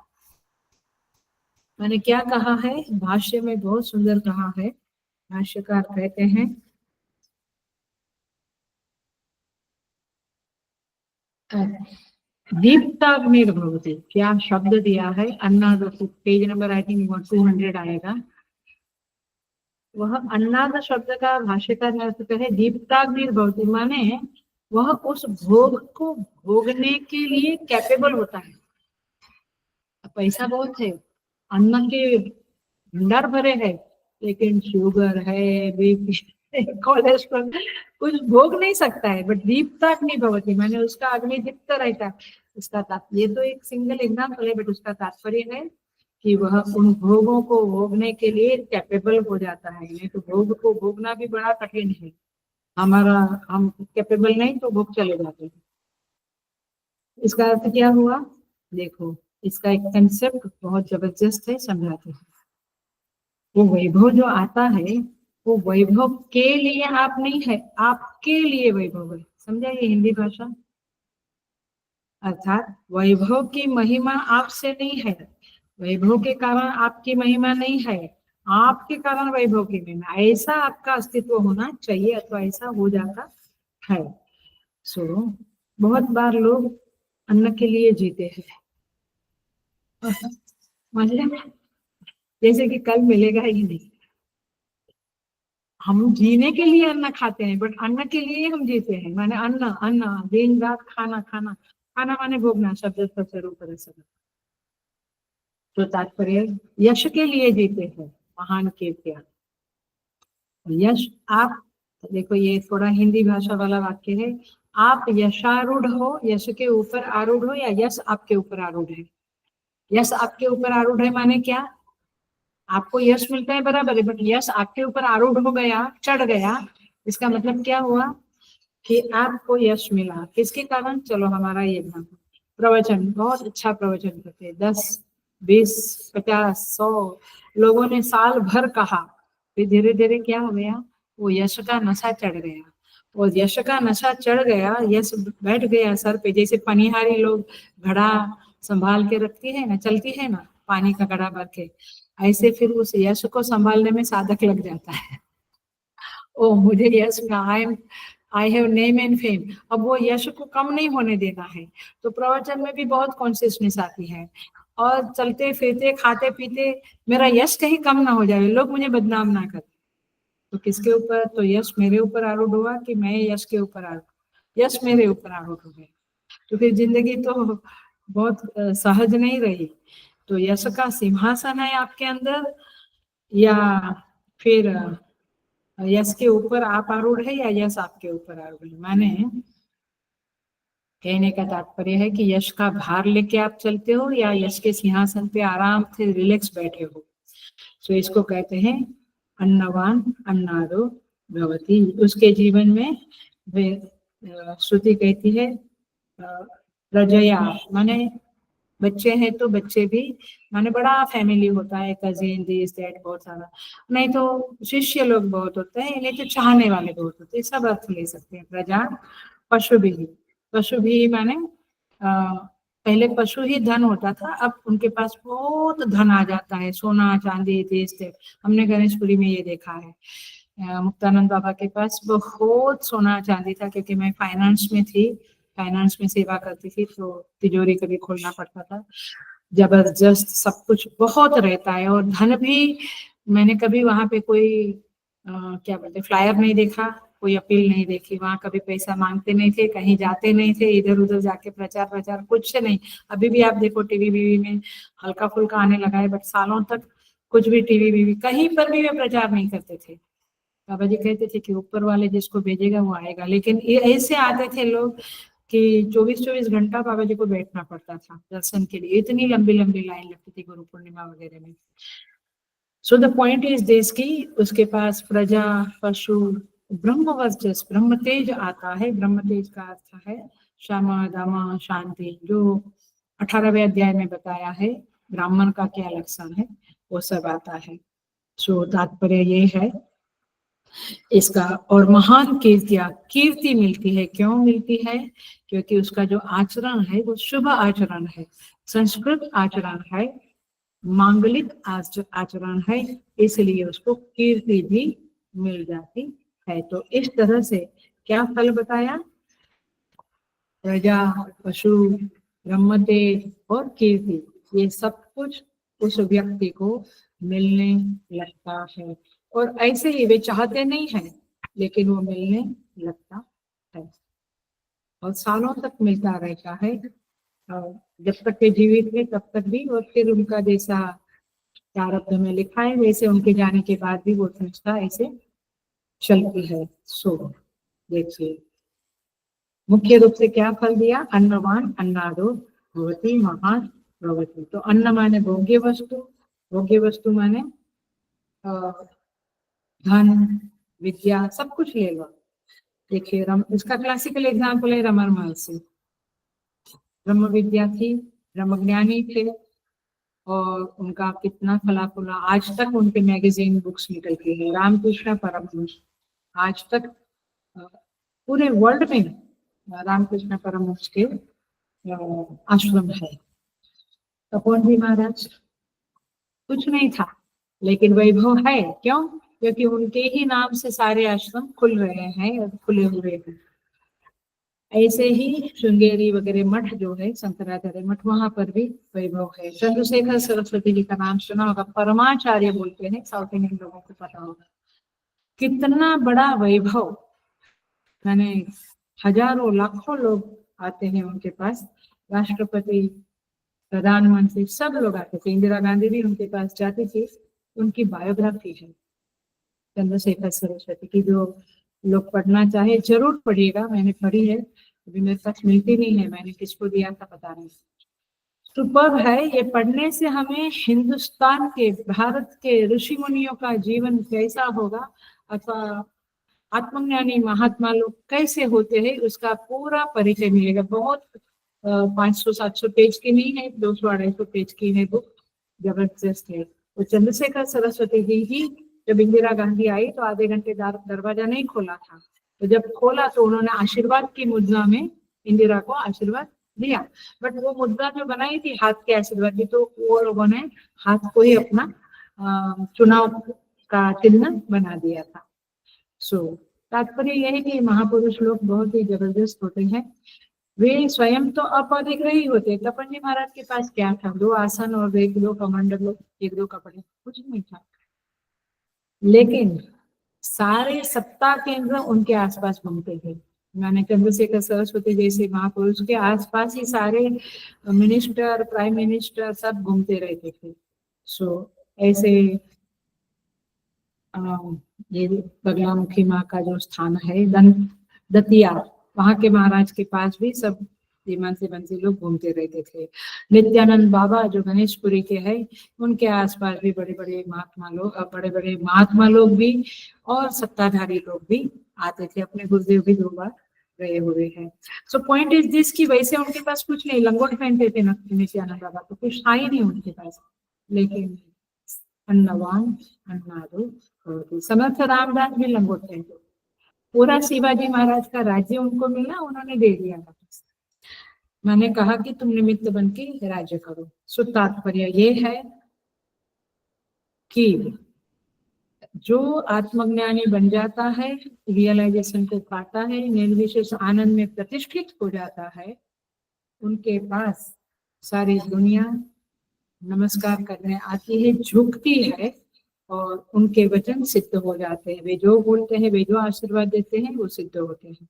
मैंने क्या कहा है भाष्य में, बहुत सुंदर कहा है, भाष्यकार कहते हैं दीप्ताग्निर्भवति, क्या शब्द दिया है, अन्नाद, पेज नंबर आई थिंक 200 आएगा। वह अन्नाद शब्द का भाष्यकार ने अर्थ है दीप्ताग्निर्भवति, माने वह उस भोग को भोगने के लिए कैपेबल होता है। पैसा बहुत है, अन्न के भंडार भरे है, लेकिन शुगर है, बीपी, कोलेस्ट्रॉल, कुछ भोग नहीं सकता है। बट दीप्ताग्निर्भवति माने उसका अग्नि दीप्त रहता है। इसका तात्पर्य, ये तो एक सिंगल एग्जाम्पल है, बट उसका तात्पर्य है कि वह उन भोगों को भोगने के लिए कैपेबल हो जाता है। नहीं तो भोग को भोगना भी बड़ा कठिन है, हमारा हम कैपेबल नहीं तो भोग चले जाते हैं। इसका अर्थ क्या हुआ, देखो इसका एक कंसेप्ट बहुत जबरदस्त है, समझाते हैं। वो वैभव जो आता है, वो वैभव के लिए आप नहीं है, आपके लिए वैभव है। समझा ये हिंदी भाषा? अर्थात वैभव की महिमा आपसे नहीं है, वैभव के कारण आपकी महिमा नहीं है, आपके कारण वैभव की महिमा, ऐसा आपका अस्तित्व होना चाहिए, अथवा ऐसा हो जाता है। सो बहुत बार लोग अन्न के लिए जीते हैं, मतलब जैसे कि कल मिलेगा ही नहीं। हम जीने के लिए अन्न खाते हैं, बट अन्न के लिए हम जीते हैं, माने अन्न, अन्न दिन रात खाना, खाना, खाना माने भोगना, शब्द स्वरूप। तो तात्पर्य यश के लिए जीते हैं, महान के क्या यश। आप देखो, ये थोड़ा हिंदी भाषा वाला वाक्य है, आप यशारूढ़ हो, यश के ऊपर आरूढ़ हो, या यश आपके ऊपर आरूढ़ है। यश आपके ऊपर आरूढ़ है माने क्या, आपको यश मिलता है बराबर है, बट यश आपके ऊपर आरूढ़ हो गया, चढ़ गया, इसका मतलब क्या हुआ कि आपको यश मिला, किसके कारण? चलो हमारा ये प्रवचन, बहुत अच्छा प्रवचन करते, 10 20 50 100 लोगों ने साल भर कहा, फिर धीरे धीरे क्या हो गया, वो यश का नशा चढ़ गया, और यश का नशा चढ़ गया, यश बैठ गया सर पे। जैसे पनिहारी लोग घड़ा संभाल के रखती है ना, चलती है ना, पानी का घड़ा भर के, ऐसे फिर उस यश को संभालने में साधक लग जाता है। ओ मुझे यश का, I have name and fame, अब वो यश को कम नहीं होने देना है। तो प्रवचन में भी बहुत कॉन्शियसनेस आती है, और चलते फिरते खाते पीते मेरा यश कहीं कम ना हो जाए, लोग मुझे बदनाम ना करें। तो किसके ऊपर? तो यश मेरे ऊपर आरूढ़ हुआ कि मैं यश के ऊपर आरूढ़, यश मेरे ऊपर आरूढ़ हो गया, तो फिर जिंदगी तो बहुत सहज नहीं रही। तो यश का सिंहासन है आपके अंदर, या फिर यश के ऊपर आप आरूढ़ है, या यश आपके ऊपर आरूढ़ है। माने कहने का तात्पर्य है कि यश का भार लेके आप चलते हो, या यश के सिंहासन पे आराम से रिलैक्स बैठे हो। तो इसको कहते हैं अन्नवान अन्नादो भवति। उसके जीवन में वे श्रुति कहती है प्रजया, माने बच्चे हैं तो बच्चे भी, माने बड़ा फैमिली होता है, कजिन दिस दैट, बहुत सारा, नहीं तो शिष्य लोग बहुत होते हैं, नहीं तो चाहने वाले बहुत होते हैं, सब अर्थ ले सकते हैं। प्रजा पशु भी, पशु भी माने पहले पशु ही धन होता था, अब उनके पास बहुत धन आ जाता है, सोना चांदी देश से। हमने गणेशपुरी में ये देखा है, मुक्तानंद बाबा के पास बहुत सोना चांदी था, क्योंकि मैं फाइनेंस में थी, फाइनेंस में सेवा करती थी, तो तिजोरी कभी खोलना पड़ता था। जबरदस्त सब कुछ बहुत रहता है, और धन भी मैंने कभी वहां पे कोई क्या बोलते फ्लायर नहीं देखा, कोई अपील नहीं देखी, वहां कभी पैसा मांगते नहीं थे, कहीं जाते नहीं थे, इधर उधर जाके प्रचार प्रचार कुछ नहीं। अभी भी आप देखो टीवी वीवी में हल्का फुल्का आने लगा है, बट सालों तक कुछ भी टीवी वीवी कहीं पर भी वे प्रचार नहीं करते थे। बाबा जी कहते थे कि ऊपर वाले जिसको भेजेगा वो आएगा, लेकिन ये ऐसे आते थे लोग कि 24-24 घंटा बाबा जी को बैठना पड़ता था दर्शन के लिए, इतनी लंबी लंबी लाइन लगती थी गुरु पूर्णिमा वगैरह में। So the point is this की उसके पास प्रजा, पशु, ब्रह्म वर्चस्व, ब्रह्म तेज आता है। ब्रह्म तेज का अर्थ है क्षमा, दमा, शांति, जो 18वें अध्याय में बताया है ब्राह्मण का क्या लक्षण है, वो सब आता है। सो तात्पर्य ये है इसका। और महान कीर्ति मिलती है, क्यों मिलती है? क्योंकि उसका जो आचरण है वो शुभ आचरण है, संस्कृत आचरण है, मांगलिक आचरण है, इसलिए उसको कीर्ति भी मिल जाती है। तो इस तरह से क्या फल बताया? प्रजा, पशु, ब्रह्म तेज और कीर्ति, ये सब कुछ उस व्यक्ति को मिलने लगता है। और ऐसे ही वे चाहते नहीं है, लेकिन वो मिलने लगता है, और सालों तक मिलता रहता है। जब तक के जीवित है तब तक भी, और फिर उनका जैसा प्रारब्ध में लिखा है वैसे उनके जाने के बाद भी वो संस्था ऐसे चलती है। सो देखिए मुख्य रूप से क्या फल दिया? अन्नवान अन्नादो भवति महान भवति। तो अन्न माने भोग्य वस्तु, भोग्य वस्तु माने धन, विद्या, सब कुछ ले लो। देखिए इसका क्लासिकल एग्जाम्पल है रमन महर्षि। ब्रह्म विद्या थी, ब्रह्मज्ञानी थे, और उनका कितना फला फूला, आज तक उनके मैगजीन बुक्स निकलती है। रामकृष्ण परमहंस, आज तक पूरे वर्ल्ड में रामकृष्ण परमहंस के आश्रम है। तपोवन जी महाराज कुछ नहीं था, लेकिन वैभव है, क्यों? क्योंकि उनके ही नाम से सारे आश्रम खुल रहे हैं और खुले हुए हैं। ऐसे ही श्रृंगेरी वगैरह मठ जो है, शंकराचार्य मठ, वहां पर भी वैभव है। चंद्रशेखर सरस्वती जी का नाम सुना होगा, परमाचार्य बोलते हैं, साउथ इंडियन लोगों को पता होगा। कितना बड़ा वैभव, मैंने हजारों लाखों लोग आते हैं उनके पास, राष्ट्रपति, प्रधानमंत्री, सब लोग आते थे। इंदिरा गांधी भी उनके पास जाती थी। उनकी बायोग्राफी है चंद्रशेखर सरस्वती की, जो लोग पढ़ना चाहे जरूर पढ़िएगा। मैंने पढ़ी है, अभी मेरे पास मिलती नहीं है, मैंने किसको दिया था पता नहीं। सुपर्ब है ये। पढ़ने से हमें हिंदुस्तान के, भारत के ऋषि मुनियों का जीवन कैसा होगा, अथवा आत्मज्ञानी महात्मा लोग कैसे होते हैं, उसका पूरा परिचय मिलेगा। बहुत 500-700 पेज की नहीं है, 200-250 पेज की है बुक, जबरदस्त है। तो चंद्रशेखर सरस्वती जी ही जब इंदिरा गांधी आई तो आधे घंटे दरवाजा नहीं खोला था, तो जब खोला तो उन्होंने आशीर्वाद की मुद्रा में इंदिरा को आशीर्वाद दिया। बट वो मुद्रा जो बनाई थी हाथ के आशीर्वाद की, तो वो लोगों ने हाथ को ही अपना चुनाव का चिन्ह बना दिया था। सो तात्पर्य यह है कि महापुरुष लोग बहुत ही जबरदस्त होते हैं। वे स्वयं तो अपरिग्रही होते। तपन जी महाराज के पास क्या था? 2 आसन और 1-2 कमंडल, 1-2 कपड़े, कुछ नहीं था, लेकिन सारे सत्ता केंद्र उनके आसपास घूमते थे। मैंने चंद्रशेखर सरस्वती जैसे महापुरुष के आसपास ही सारे मिनिस्टर, प्राइम मिनिस्टर सब घूमते रहते थे। सो ऐसे ये बगलामुखी माँ का जो स्थान है दतिया, वहां के महाराज के पास भी सब बंसी बंसी लोग घूमते रहते थे। नित्यानंद बाबा जो गणेशपुरी के हैं, उनके आसपास भी बड़े बड़े महात्मा लोग भी और सत्ताधारी लोग भी आते थे। अपने गुरुदेव भी 2 बार गए हुए हैं। सो पॉइंट इज दिस की वैसे उनके पास कुछ नहीं, लंगोट पहनते थे नित्यानंद बाबा, तो कुछ था ही नहीं उनके पास, लेकिन अन्नवान अन्नादो। समर्थ रामदास भी लंगोट थे। पूरा शिवाजी महाराज का राज्य उनको मिला, उन्होंने दे दिया वापस। मैंने कहा कि तुम निमित्त बन के राज्य करो। सो तात्पर्य ये है कि जो आत्मज्ञानी बन जाता है, रियलाइजेशन को पाता है, निर्विशेष आनंद में प्रतिष्ठित हो जाता है, उनके पास सारी दुनिया नमस्कार करने आती है, झुकती है और उनके वचन सिद्ध हो जाते हैं। वे जो बोलते हैं, वे जो आशीर्वाद देते हैं, वो सिद्ध होते हैं।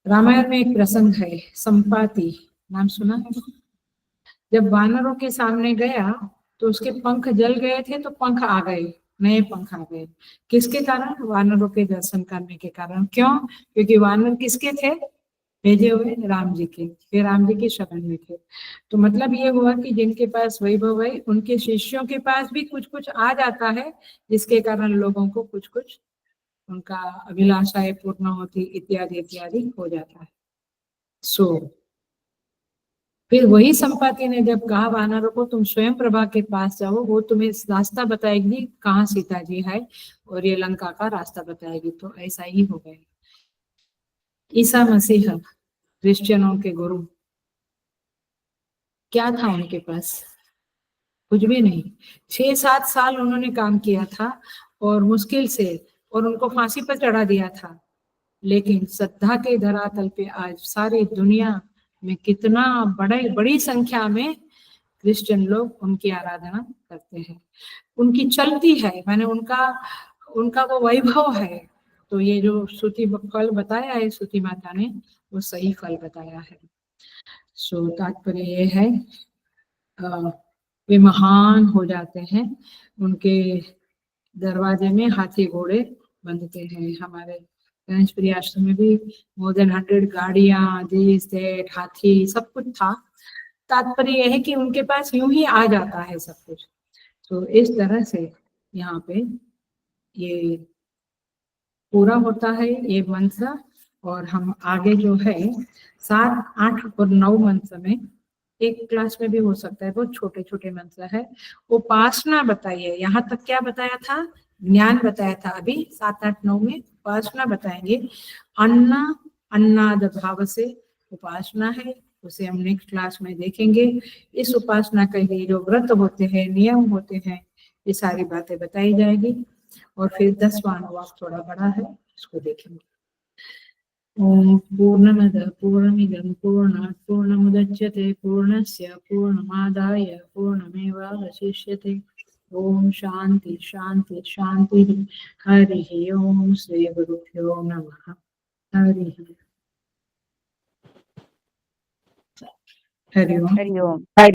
रामायण में एक प्रसंग है, संपाति, नाम सुना है? जब वानरों के सामने गया तो उसके पंख जल गए थे, तो पंख आ गए, नए पंख आ गए। किसके कारण? वानरों के दर्शन करने के कारण। क्यों? क्योंकि वानर किसके थे? भेजे हुए राम जी के, वे राम जी के शरण में थे। तो मतलब ये हुआ कि जिनके पास वैभव है, उनके शिष्यों के पास भी कुछ कुछ आ जाता है, जिसके कारण लोगों को कुछ कुछ उनका अभिलाषाएं पूर्ण होती, इत्यादि इत्यादि हो जाता है। फिर वही संपाति ने जब कहा वानरों को, तुम स्वयं प्रभा के पास जाओ, वो तुम्हें रास्ता बताएगी कहाँ सीता जी है, और ये लंका का रास्ता बताएगी। तो ऐसा ही हो गया। ईसा मसीह क्रिश्चियनों के गुरु, क्या था उनके पास? कुछ भी नहीं। 6-7 साल उन्होंने काम किया था और मुश्किल से, और उनको फांसी पर चढ़ा दिया था। लेकिन श्रद्धा के धरातल पे आज सारी दुनिया में कितना बड़ी संख्या में क्रिश्चियन लोग उनकी आराधना करते हैं, उनकी चलती है, मैंने उनका उनका वो वैभव है। तो ये जो स्तुति फल बताया है स्तुति माता ने, वो सही फल बताया है। सो तात्पर्य ये है, वे महान हो जाते हैं, उनके दरवाजे में हाथी घोड़े बंधते हैं। हमारे गणेशपुरी आश्रम में भी मोर देन 100 गाड़ियां, दिस दैट, हाथी, सब कुछ था। तात्पर्य यह है कि उनके पास यूं ही आ जाता है सब कुछ। तो इस तरह से यहाँ पे ये पूरा होता है ये मंत्र। और हम आगे जो है 7, 8 और 9 मंत्र में, एक क्लास में भी हो सकता है, बहुत छोटे छोटे मंत्र है। उपासना बताइए, यहाँ तक क्या बताया था? ज्ञान बताया था। अभी 7, 8, 9 में उपासना बताएंगे। अन्ना, अन्नाद भाव से उपासना है, उसे हम नेक्स्ट क्लास में देखेंगे। इस उपासना के लिए जो व्रत होते हैं, नियम होते हैं, ये सारी बातें बताई जाएगी। और फिर 10वां अनुवाक थोड़ा बड़ा है, इसको देखेंगे। ओम पूर्णमद पूर्णमिदं पूर्णात् पूर्णमुदच्यते पूर्णस्य पूर्णमादाय पूर्णमेवावशिष्यते। ओम शांति शांति शांति। हरि ओम। श्री गुरुभ्यो नमः। हरि ओम। हरि ओम।